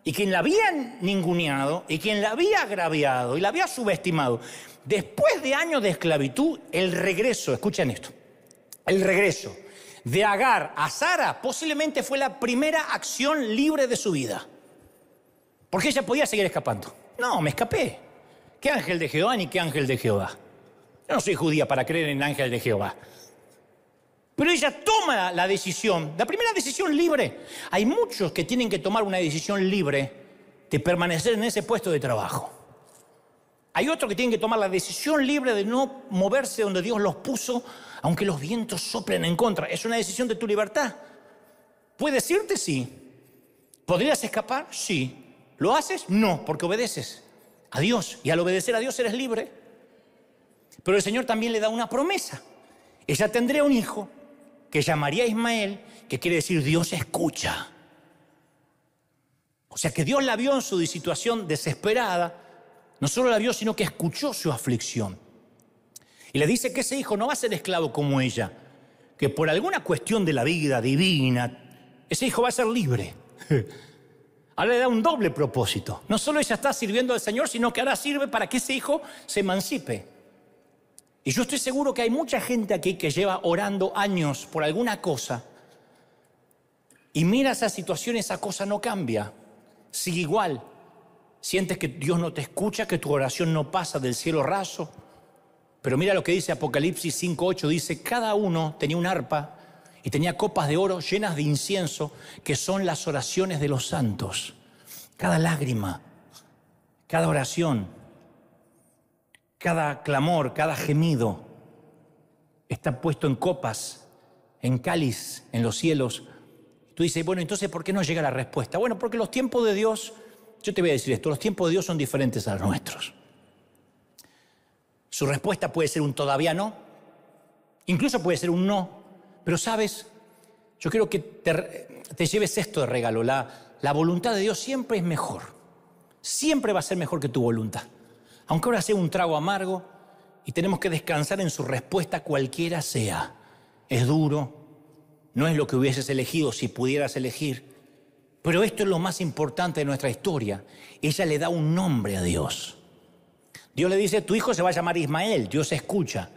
y quien la había ninguneado y quien la había agraviado y la había subestimado. Después de años de esclavitud, el regreso, escuchen esto, el regreso de Agar a Sara posiblemente fue la primera acción libre de su vida. Porque ella podía seguir escapando. No, me escapé. ¿Qué ángel de Jehová ni qué ángel de Jehová? Yo no soy judía para creer en ángel de Jehová. Pero ella toma la decisión, la primera decisión libre. Hay muchos que tienen que tomar una decisión libre de permanecer en ese puesto de trabajo. Hay otros que tienen que tomar la decisión libre de no moverse donde Dios los puso, aunque los vientos soplen en contra. Es una decisión de tu libertad. ¿Puedes irte? Sí. ¿Podrías escapar? Sí. ¿Lo haces? No, porque obedeces a Dios. Y al obedecer a Dios eres libre. Pero el Señor también le da una promesa. Ella tendría un hijo que llamaría Ismael, que quiere decir Dios escucha. O sea que Dios la vio en su situación desesperada. No solo la vio, sino que escuchó su aflicción. Y le dice que ese hijo no va a ser esclavo como ella, que por alguna cuestión de la vida divina, ese hijo va a ser libre. Ahora le da un doble propósito. No solo ella está sirviendo al Señor, sino que ahora sirve para que ese hijo se emancipe. Y yo estoy seguro que hay mucha gente aquí que lleva orando años por alguna cosa y mira esa situación, esa cosa no cambia, sigue igual. Sientes que Dios no te escucha, que tu oración no pasa del cielo raso. Pero mira lo que dice Apocalipsis 5:8, dice, cada uno tenía un arpa y tenía copas de oro llenas de incienso, que son las oraciones de los santos. Cada lágrima, cada oración, cada clamor, cada gemido está puesto en copas, en cáliz, en los cielos. Tú dices, bueno, entonces, ¿por qué no llega la respuesta? Bueno, porque los tiempos de Dios, yo te voy a decir esto, los tiempos de Dios son diferentes a los nuestros. Su respuesta puede ser un todavía no, incluso puede ser un no, pero sabes, yo quiero que te lleves esto de regalo. La voluntad de Dios siempre es mejor, siempre va a ser mejor que tu voluntad. Aunque ahora sea un trago amargo y tenemos que descansar en su respuesta cualquiera sea. Es duro, no es lo que hubieses elegido si pudieras elegir, pero esto es lo más importante de nuestra historia. Ella le da un nombre a Dios. Dios le dice, tu hijo se va a llamar Ismael. Dios escucha.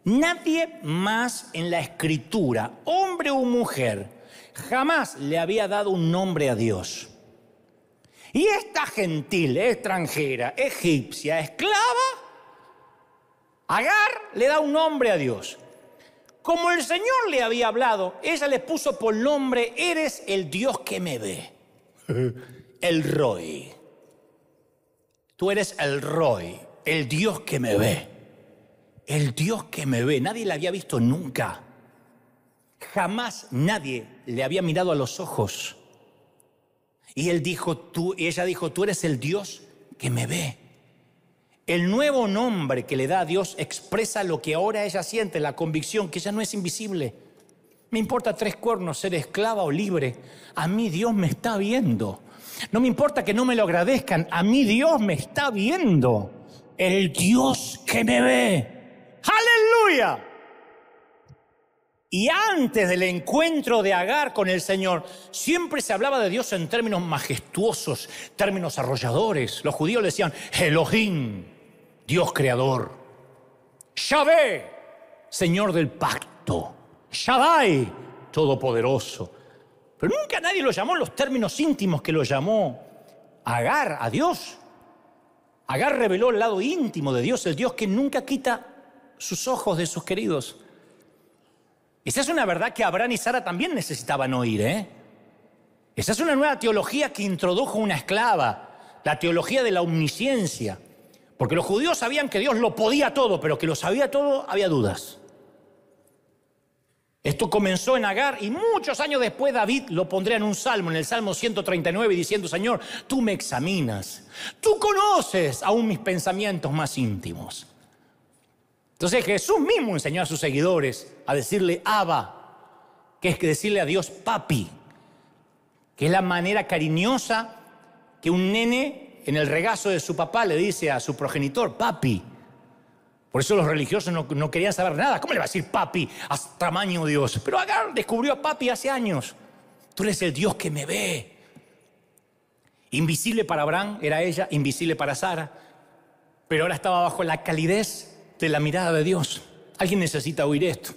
Nadie más en la Escritura, hombre o mujer, jamás le había dado un nombre a Dios. Y esta gentil, extranjera, egipcia, esclava, Agar le da un nombre a Dios. Como el Señor le había hablado, ella le puso por nombre, eres el Dios que me ve. El Roy. Tú eres el Roy, el Dios que me ve. El Dios que me ve. Nadie la había visto nunca. Jamás nadie le había mirado a los ojos. Y ella dijo, tú eres el Dios que me ve. El nuevo nombre que le da a Dios expresa lo que ahora ella siente, la convicción que ella no es invisible. Me importa 3 cuernos ser esclava o libre. A mí Dios me está viendo. No me importa que no me lo agradezcan. A mí Dios me está viendo. El Dios que me ve. ¡Aleluya! Y antes del encuentro de Agar con el Señor, siempre se hablaba de Dios en términos majestuosos, términos arrolladores. Los judíos le decían Elohim, Dios creador. Yahvé, Señor del pacto. Shaddai, todopoderoso. Pero nunca nadie lo llamó en los términos íntimos que lo llamó Agar a Dios. Agar reveló el lado íntimo de Dios, el Dios que nunca quita sus ojos de sus queridos. Esa es una verdad que Abraham y Sara también necesitaban oír, ¿eh? Esa es una nueva teología que introdujo una esclava, la teología de la omnisciencia. Porque los judíos sabían que Dios lo podía todo, pero que lo sabía todo, había dudas. Esto comenzó en Agar y muchos años después David lo pondría en un salmo, en el Salmo 139, diciendo: Señor, tú me examinas, tú conoces aún mis pensamientos más íntimos. Entonces Jesús mismo enseñó a sus seguidores a decirle Abba, que es que decirle a Dios papi, que es la manera cariñosa que un nene en el regazo de su papá le dice a su progenitor, papi. Por eso los religiosos no querían saber nada. ¿Cómo le va a decir papi a tamaño Dios? Pero Agar descubrió a papi hace años. Tú eres el Dios que me ve. Invisible para Abraham era ella, invisible para Sara. Pero ahora estaba bajo la calidez de la mirada de Dios. Alguien necesita oír esto.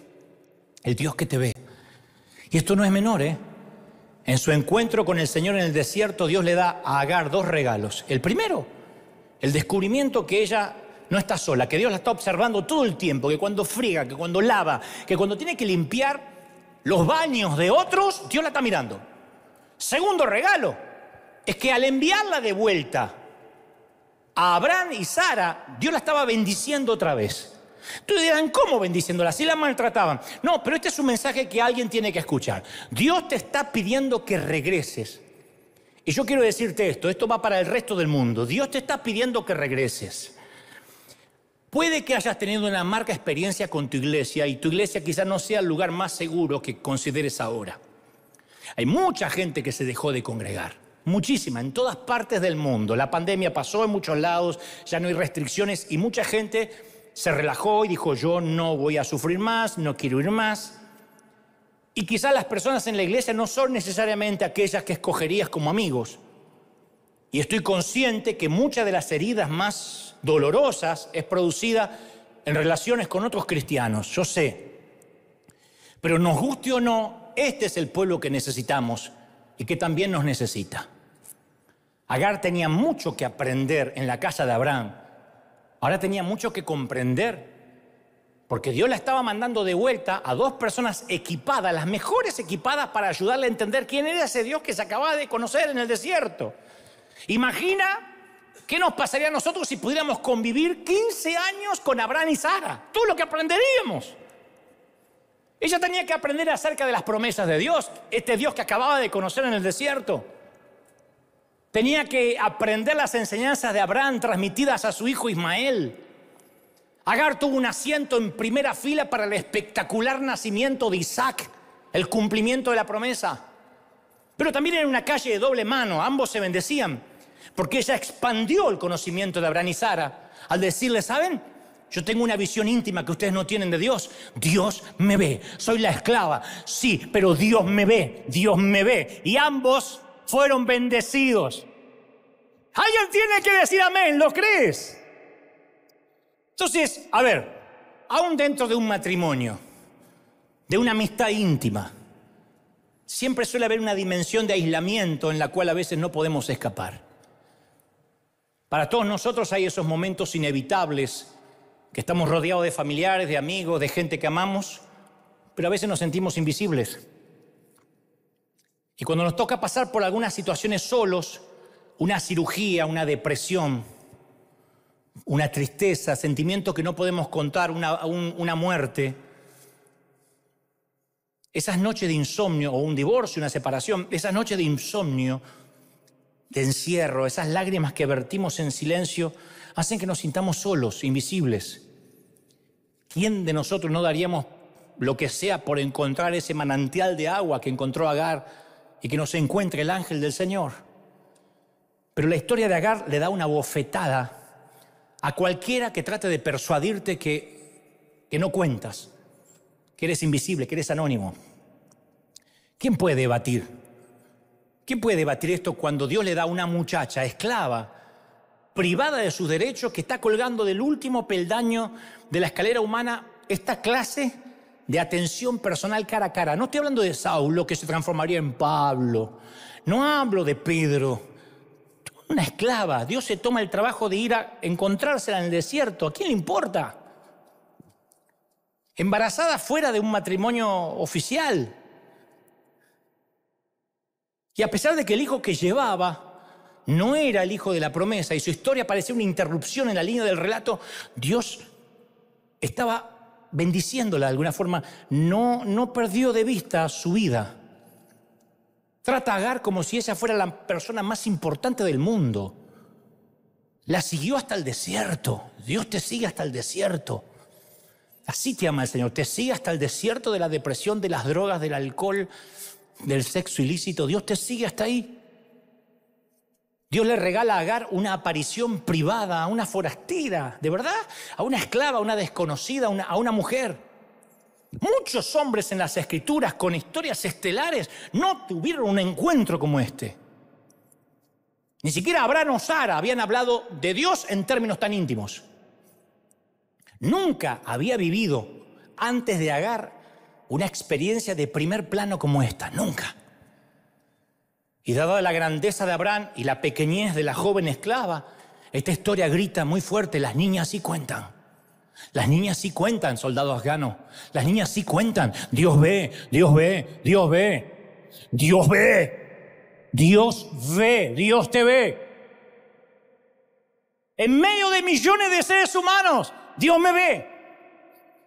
El Dios que te ve. Y esto no es menor, ¿eh? En su encuentro con el Señor en el desierto, Dios le da a Agar 2 regalos. El primero, el descubrimiento que ella no está sola, que Dios la está observando todo el tiempo, que cuando friega, que cuando lava, que cuando tiene que limpiar los baños de otros, Dios la está mirando. Segundo regalo, es que al enviarla de vuelta a Abraham y Sara, Dios la estaba bendiciendo otra vez. Tú dirán, ¿cómo bendiciéndola? Si la maltrataban. No, pero este es un mensaje que alguien tiene que escuchar. Dios te está pidiendo que regreses. Y yo quiero decirte esto va para el resto del mundo. Dios te está pidiendo que regreses. Puede que hayas tenido una amarga experiencia con tu iglesia y tu iglesia quizás no sea el lugar más seguro que consideres ahora. Hay mucha gente que se dejó de congregar, muchísima, en todas partes del mundo. La pandemia pasó en muchos lados, ya no hay restricciones y mucha gente se relajó y dijo, yo no voy a sufrir más, no quiero ir más. Y quizás las personas en la iglesia no son necesariamente aquellas que escogerías como amigos. Y estoy consciente que muchas de las heridas más dolorosas es producida en relaciones con otros cristianos, yo sé. Pero nos guste o no, este es el pueblo que necesitamos y que también nos necesita. Agar tenía mucho que aprender en la casa de Abraham. Ahora tenía mucho que comprender, porque Dios la estaba mandando de vuelta a 2 personas equipadas, las mejores equipadas para ayudarle a entender quién era ese Dios que se acababa de conocer en el desierto. Imagina qué nos pasaría a nosotros si pudiéramos convivir 15 años con Abraham y Sara. Todo lo que aprenderíamos. Ella tenía que aprender acerca de las promesas de Dios, este Dios que acababa de conocer en el desierto. Tenía que aprender las enseñanzas de Abraham transmitidas a su hijo Ismael. Agar tuvo un asiento en primera fila para el espectacular nacimiento de Isaac, el cumplimiento de la promesa. Pero también era una calle de doble mano, ambos se bendecían, porque ella expandió el conocimiento de Abraham y Sara al decirle, ¿saben? Yo tengo una visión íntima que ustedes no tienen de Dios. Dios me ve, soy la esclava, sí, pero Dios me ve, Dios me ve. Y ambos fueron bendecidos. Alguien tiene que decir amén, ¿lo crees? Entonces, a ver, aún dentro de un matrimonio, de una amistad íntima, siempre suele haber una dimensión de aislamiento en la cual a veces no podemos escapar. Para todos nosotros hay esos momentos inevitables que estamos rodeados de familiares, de amigos, de gente que amamos, pero a veces nos sentimos invisibles. Y cuando nos toca pasar por algunas situaciones solos, una cirugía, una depresión, una tristeza, sentimientos que no podemos contar, una muerte, esas noches de insomnio o un divorcio, una separación, esas noches de insomnio de encierro, esas lágrimas que vertimos en silencio, hacen que nos sintamos solos, invisibles. ¿Quién de nosotros no daríamos lo que sea por encontrar ese manantial de agua que encontró Agar y que nos encuentre el ángel del Señor? Pero la historia de Agar le da una bofetada a cualquiera que trate de persuadirte que no cuentas, que eres invisible, que eres anónimo. ¿Quién puede debatir? ¿Quién puede debatir esto cuando Dios le da a una muchacha esclava, privada de sus derechos, que está colgando del último peldaño de la escalera humana, esta clase de atención personal cara a cara? No estoy hablando de Saulo, que se transformaría en Pablo. No hablo de Pedro. Una esclava. Dios se toma el trabajo de ir a encontrársela en el desierto. ¿A quién le importa? Embarazada fuera de un matrimonio oficial. Y a pesar de que el hijo que llevaba no era el hijo de la promesa y su historia parecía una interrupción en la línea del relato, Dios estaba bendiciéndola de alguna forma. No perdió de vista su vida. Trata a Agar como si ella fuera la persona más importante del mundo. La siguió hasta el desierto. Dios te sigue hasta el desierto. Así te ama el Señor. Te sigue hasta el desierto de la depresión, de las drogas, del alcohol, del sexo ilícito. Dios te sigue hasta ahí. Dios le regala a Agar una aparición privada, a una forastera, ¿de verdad? A una esclava, a una desconocida, a una mujer. Muchos hombres en las Escrituras con historias estelares no tuvieron un encuentro como este. Ni siquiera Abraham o Sara habían hablado de Dios en términos tan íntimos. Nunca había vivido antes de Agar una experiencia de primer plano como esta, nunca. Y dada la grandeza de Abraham y la pequeñez de la joven esclava, esta historia grita muy fuerte: las niñas sí cuentan. Las niñas sí cuentan, soldado afgano. Las niñas sí cuentan. Dios ve, Dios ve, Dios ve. Dios ve. Dios ve, Dios te ve. En medio de millones de seres humanos, Dios me ve.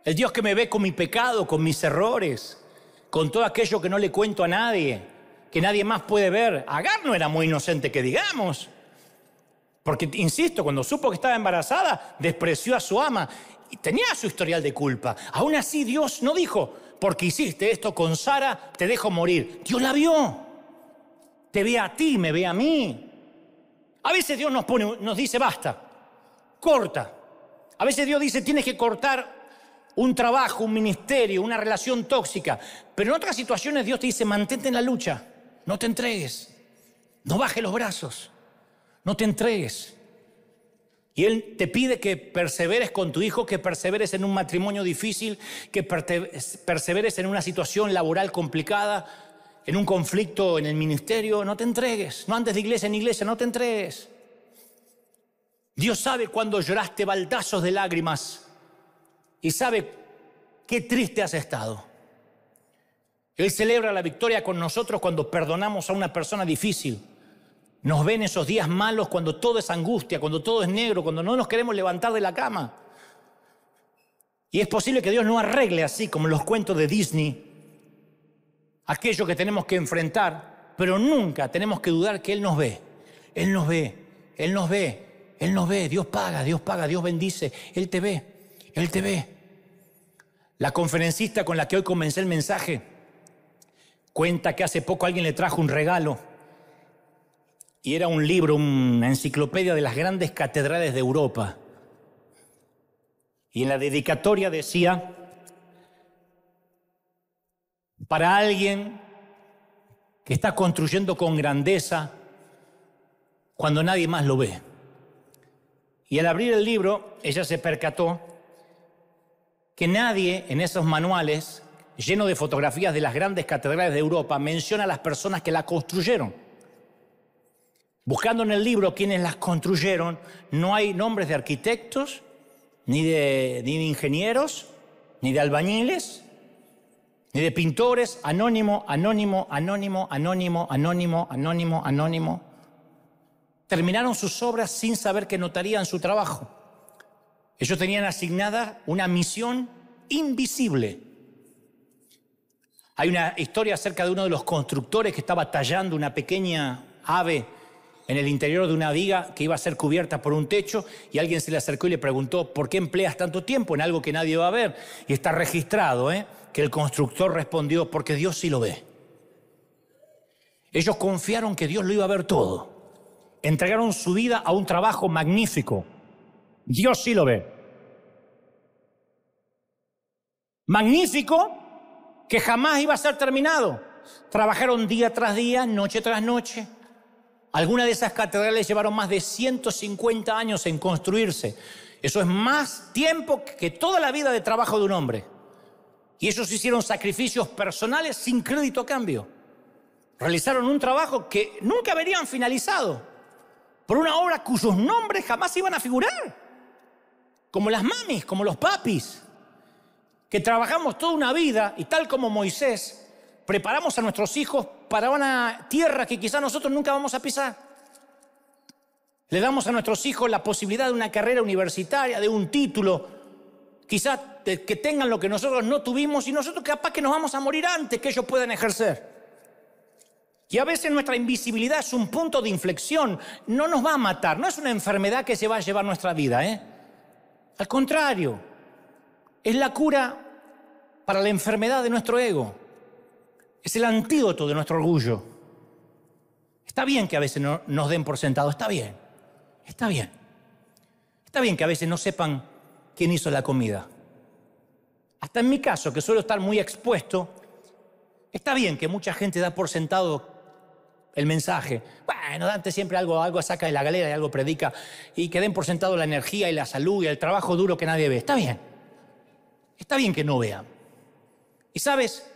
El Dios que me ve con mi pecado, con mis errores, con todo aquello que no le cuento a nadie, que nadie más puede ver. Agar no era muy inocente, que digamos. Porque, insisto, cuando supo que estaba embarazada, despreció a su ama y tenía su historial de culpa. Aún así, Dios no dijo: porque hiciste esto con Sara, te dejo morir. Dios la vio. Te ve a ti, me ve a mí. A veces Dios nos dice: basta, corta. A veces Dios dice: tienes que cortar un trabajo, un ministerio, una relación tóxica. Pero en otras situaciones Dios te dice: mantente en la lucha, no te entregues, no bajes los brazos, no te entregues. Y Él te pide que perseveres con tu hijo, que perseveres en un matrimonio difícil, que perseveres en una situación laboral complicada, en un conflicto en el ministerio. No te entregues, no andes de iglesia en iglesia, no te entregues. Dios sabe cuando lloraste baldazos de lágrimas y sabe qué triste has estado. Él celebra la victoria con nosotros cuando perdonamos a una persona difícil. Nos ven esos días malos cuando todo es angustia, cuando todo es negro, cuando no nos queremos levantar de la cama. Y es posible que Dios no arregle así como en los cuentos de Disney aquello que tenemos que enfrentar, pero nunca tenemos que dudar que Él nos ve. Él nos ve, Él nos ve, Él nos ve. Dios paga, Dios bendice. Él te ve, Él te ve. La conferencista con la que hoy comencé el mensaje cuenta que hace poco alguien le trajo un regalo. Y era un libro, una enciclopedia de las grandes catedrales de Europa. Y en la dedicatoria decía: para alguien que está construyendo con grandeza cuando nadie más lo ve. Y al abrir el libro, ella se percató que nadie en esos manuales, llenos de fotografías de las grandes catedrales de Europa, menciona a las personas que la construyeron. Buscando en el libro quienes las construyeron, no hay nombres de arquitectos, ni de ingenieros, ni de albañiles, ni de pintores. Anónimo, anónimo, anónimo, anónimo, anónimo, anónimo, anónimo. Terminaron sus obras sin saber que notarían su trabajo. Ellos tenían asignada una misión invisible. Hay una historia acerca de uno de los constructores que estaba tallando una pequeña ave en el interior de una viga que iba a ser cubierta por un techo, y alguien se le acercó y le preguntó: ¿por qué empleas tanto tiempo en algo que nadie va a ver? Y está registrado, que el constructor respondió: porque Dios sí lo ve. Ellos confiaron que Dios lo iba a ver todo. Entregaron su vida a un trabajo magnífico. Dios sí lo ve. Magnífico, que jamás iba a ser terminado. Trabajaron día tras día, noche tras noche. Algunas de esas catedrales llevaron más de 150 años en construirse. Eso es más tiempo que toda la vida de trabajo de un hombre. Y ellos hicieron sacrificios personales sin crédito a cambio. Realizaron un trabajo que nunca verían finalizado, por una obra cuyos nombres jamás iban a figurar. Como las mamis, como los papis, que trabajamos toda una vida y, tal como Moisés, preparamos a nuestros hijos para una tierra que quizás nosotros nunca vamos a pisar. Le damos a nuestros hijos la posibilidad de una carrera universitaria, de un título, quizás que tengan lo que nosotros no tuvimos, y nosotros capaz que nos vamos a morir antes que ellos puedan ejercer. Y a veces nuestra invisibilidad es un punto de inflexión. No nos va a matar, no es una enfermedad que se va a llevar nuestra vida, Al contrario, es la cura para la enfermedad de nuestro ego. Es el antídoto de nuestro orgullo. Está bien que a veces no nos den por sentado, está bien. Está bien. Está bien que a veces no sepan quién hizo la comida. Hasta en mi caso, que suelo estar muy expuesto, está bien que mucha gente da por sentado el mensaje. Bueno, Dante siempre algo saca de la galera y algo predica, y que den por sentado la energía y la salud y el trabajo duro que nadie ve. Está bien. Está bien que no vean. Y sabes,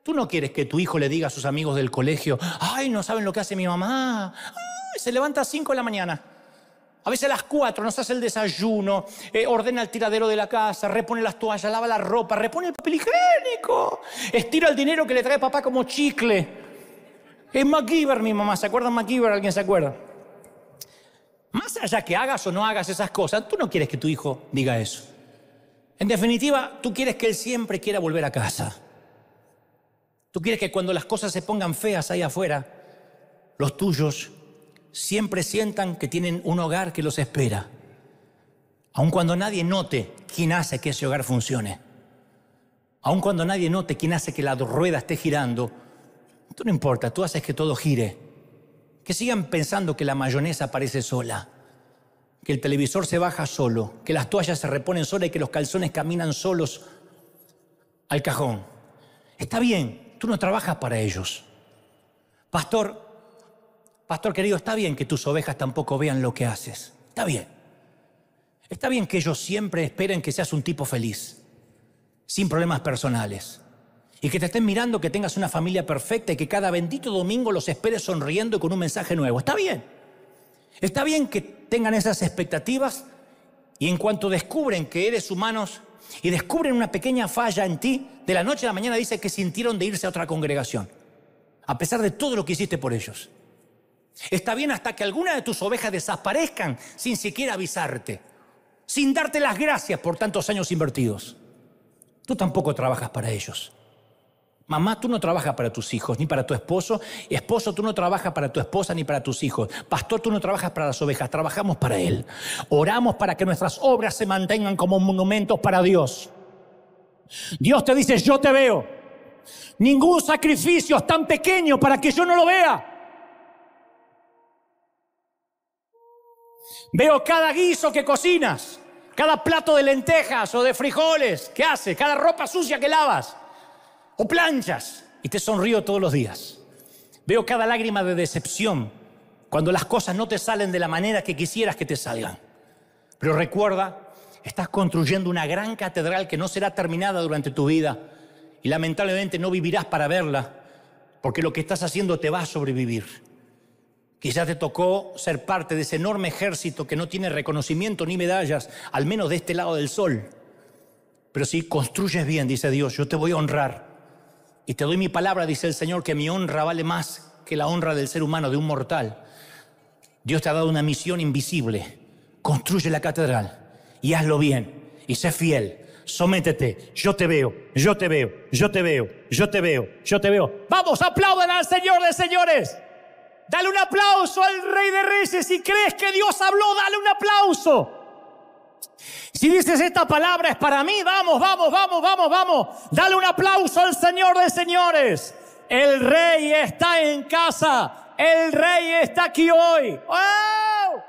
tú no quieres que tu hijo le diga a sus amigos del colegio: ay, no saben lo que hace mi mamá. Ay, se levanta a 5 de la mañana. A veces a las 4 nos hace el desayuno, ordena el tiradero de la casa, repone las toallas, lava la ropa, repone el papel higiénico, estira el dinero que le trae papá como chicle. Es MacGyver mi mamá, ¿se acuerdan MacGyver? ¿Alguien se acuerda? Más allá que hagas o no hagas esas cosas, tú no quieres que tu hijo diga eso. En definitiva, tú quieres que él siempre quiera volver a casa. Tú quieres que cuando las cosas se pongan feas ahí afuera, los tuyos siempre sientan que tienen un hogar que los espera. Aun cuando nadie note quién hace que ese hogar funcione. Aun cuando nadie note quién hace que la rueda esté girando. Tú no importa, tú haces que todo gire. Que sigan pensando que la mayonesa aparece sola, que el televisor se baja solo, que las toallas se reponen solas y que los calzones caminan solos al cajón. Está bien, tú no trabajas para ellos. Pastor querido, está bien que tus ovejas tampoco vean lo que haces. Está bien. Está bien que ellos siempre esperen que seas un tipo feliz, sin problemas personales. Y que te estén mirando, que tengas una familia perfecta y que cada bendito domingo los esperes sonriendo y con un mensaje nuevo. Está bien. Está bien que tengan esas expectativas, y en cuanto descubren que eres humano y descubren una pequeña falla en ti, de la noche a la mañana dice que sintieron de irse a otra congregación, a pesar de todo lo que hiciste por ellos. Está bien hasta que alguna de tus ovejas desaparezcan sin siquiera avisarte, sin darte las gracias por tantos años invertidos. Tú tampoco trabajas para ellos. Mamá, tú no trabajas para tus hijos, ni para tu esposo. Esposo, tú no trabajas para tu esposa, ni para tus hijos. Pastor, tú no trabajas para las ovejas, trabajamos para Él. Oramos para que nuestras obras se mantengan como monumentos para Dios. Dios te dice: yo te veo. Ningún sacrificio es tan pequeño para que yo no lo vea. Veo cada guiso que cocinas, cada plato de lentejas o de frijoles que haces, cada ropa sucia que lavas o planchas, y te sonrío todos los días. Veo cada lágrima de decepción cuando las cosas no te salen de la manera que quisieras que te salgan. Pero recuerda, estás construyendo una gran catedral que no será terminada durante tu vida, y lamentablemente no vivirás para verla, porque lo que estás haciendo te va a sobrevivir. Quizás te tocó ser parte de ese enorme ejército que no tiene reconocimiento ni medallas, al menos de este lado del sol. Pero si construyes bien, dice Dios, yo te voy a honrar. Y te doy mi palabra, dice el Señor, que mi honra vale más que la honra del ser humano, de un mortal. Dios te ha dado una misión invisible. Construye la catedral y hazlo bien y sé fiel. Sométete. Yo te veo, yo te veo, yo te veo, yo te veo, yo te veo. Vamos, aplaudan al Señor de señores. Dale un aplauso al Rey de Reyes. Si crees que Dios habló, dale un aplauso. Si dices esta palabra es para mí, vamos. Dale un aplauso al Señor de señores. El Rey está en casa. El Rey está aquí hoy. ¡Oh!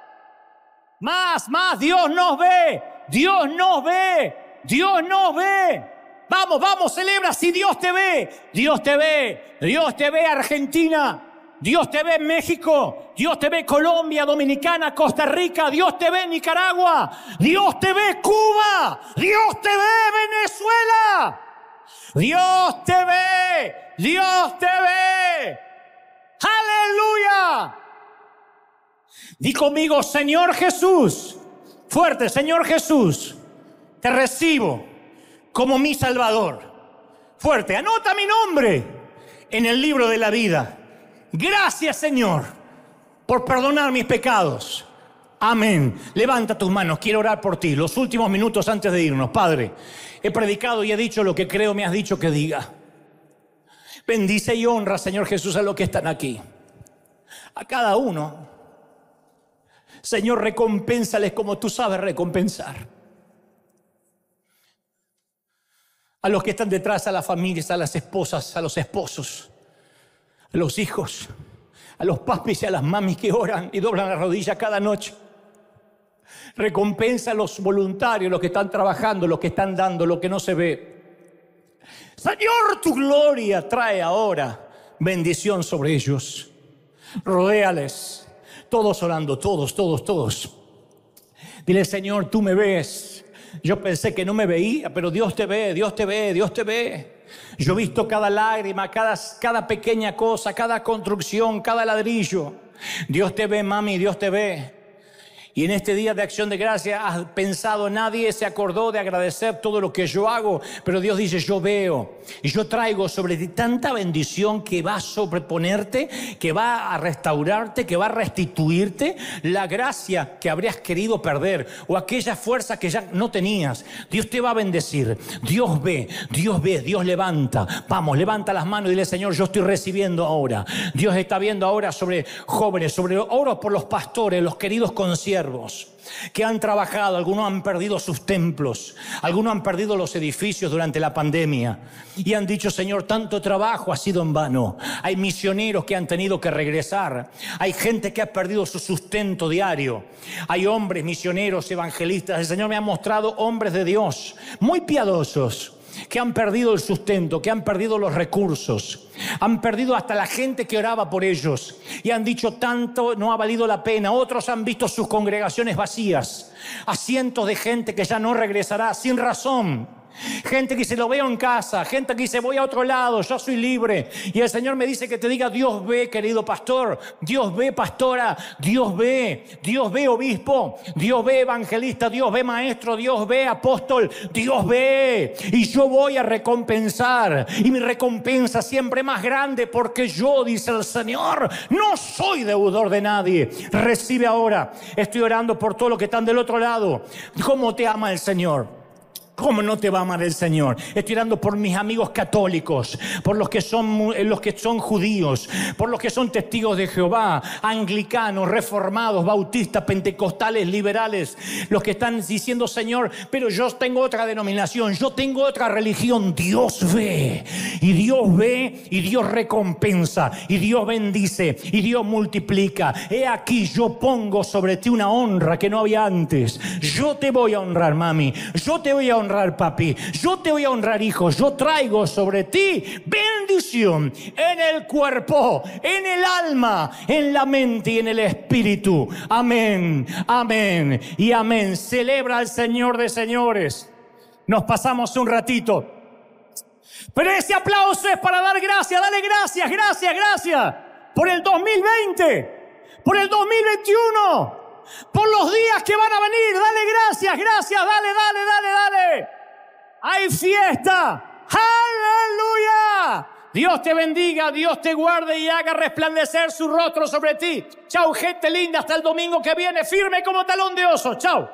Más. Dios nos ve. Dios nos ve. Dios nos ve. Vamos, celebra si Dios te ve. Dios te ve. Dios te ve, Argentina. Dios te ve, México. Dios te ve, Colombia, Dominicana, Costa Rica. Dios te ve, Nicaragua. Dios te ve, Cuba. Dios te ve, Venezuela. Dios te ve. Dios te ve. ¡Aleluya! Di conmigo, Señor Jesús. Fuerte, Señor Jesús. Te recibo como mi Salvador. Fuerte, anota mi nombre en el libro de la vida. Gracias, Señor, por perdonar mis pecados. Amén. Levanta tus manos, quiero orar por ti. Los últimos minutos antes de irnos. Padre, he predicado y he dicho lo que creo me has dicho que diga. Bendice y honra, Señor Jesús, a los que están aquí. A cada uno. Señor, recompénsales como tú sabes recompensar. A los que están detrás, a las familias, a las esposas, a los esposos, a los hijos, a los papis y a las mamis que oran y doblan la rodilla cada noche. Recompensa a los voluntarios, los que están trabajando, los que están dando, lo que no se ve. Señor, tu gloria trae ahora bendición sobre ellos. Rodéales, todos orando, todos. Dile, Señor, tú me ves. Yo pensé que no me veía, pero Dios te ve, Dios te ve, Dios te ve. Yo he visto cada lágrima, cada pequeña cosa, cada construcción, cada ladrillo. Dios te ve, mami, Dios te ve. Y en este día de acción de gracia has pensado, nadie se acordó de agradecer todo lo que yo hago, pero Dios dice, yo veo y yo traigo sobre ti tanta bendición que va a sobreponerte, que va a restaurarte, que va a restituirte la gracia que habrías querido perder o aquella fuerza que ya no tenías. Dios te va a bendecir. Dios ve, Dios levanta. Vamos, levanta las manos y dile, Señor, yo estoy recibiendo ahora. Dios está viendo ahora sobre jóvenes, oro por los pastores, los queridos conciervos que han trabajado. Algunos han perdido sus templos, algunos han perdido los edificios durante la pandemia y han dicho, Señor, tanto trabajo ha sido en vano. Hay misioneros que han tenido que regresar, hay gente que ha perdido su sustento diario, hay hombres misioneros, evangelistas. El Señor me ha mostrado hombres de Dios muy piadosos que han perdido el sustento, que han perdido los recursos, han perdido hasta la gente que oraba por ellos y han dicho, tanto no ha valido la pena. Otros han visto sus congregaciones vacías, a cientos de gente que ya no regresará sin razón. Gente que dice, lo veo en casa. Gente que dice, voy a otro lado, yo soy libre. Y el Señor me dice que te diga, Dios ve, querido pastor. Dios ve, pastora. Dios ve, obispo. Dios ve, evangelista. Dios ve, maestro. Dios ve, apóstol. Dios ve. Y yo voy a recompensar. Y mi recompensa siempre más grande, porque yo, dice el Señor, no soy deudor de nadie. Recibe ahora. Estoy orando por todos los que están del otro lado. ¿Cómo te ama el Señor? ¿Cómo no te va a amar el Señor? Estoy orando por mis amigos católicos, por los que son judíos, por los que son testigos de Jehová, anglicanos, reformados, bautistas, pentecostales, liberales, los que están diciendo, Señor, pero yo tengo otra denominación, yo tengo otra religión. Dios ve, y Dios recompensa, y Dios bendice, y Dios multiplica. He aquí, yo pongo sobre ti una honra que no había antes. Yo te voy a honrar, mami. Yo te voy a honrar, papi. Yo te voy a honrar, hijo. Yo traigo sobre ti bendición en el cuerpo, en el alma, en la mente y en el espíritu. Amén, amén y amén. Celebra al Señor de señores. Nos pasamos un ratito, pero ese aplauso es para dar gracias. Dale gracias por el 2020, por el 2021, por los días que van a venir. Dale gracias, dale. Hay fiesta. ¡Aleluya! Dios te bendiga, Dios te guarde y haga resplandecer su rostro sobre ti. Chau, gente linda, hasta el domingo que viene, firme como talón de oso. Chau.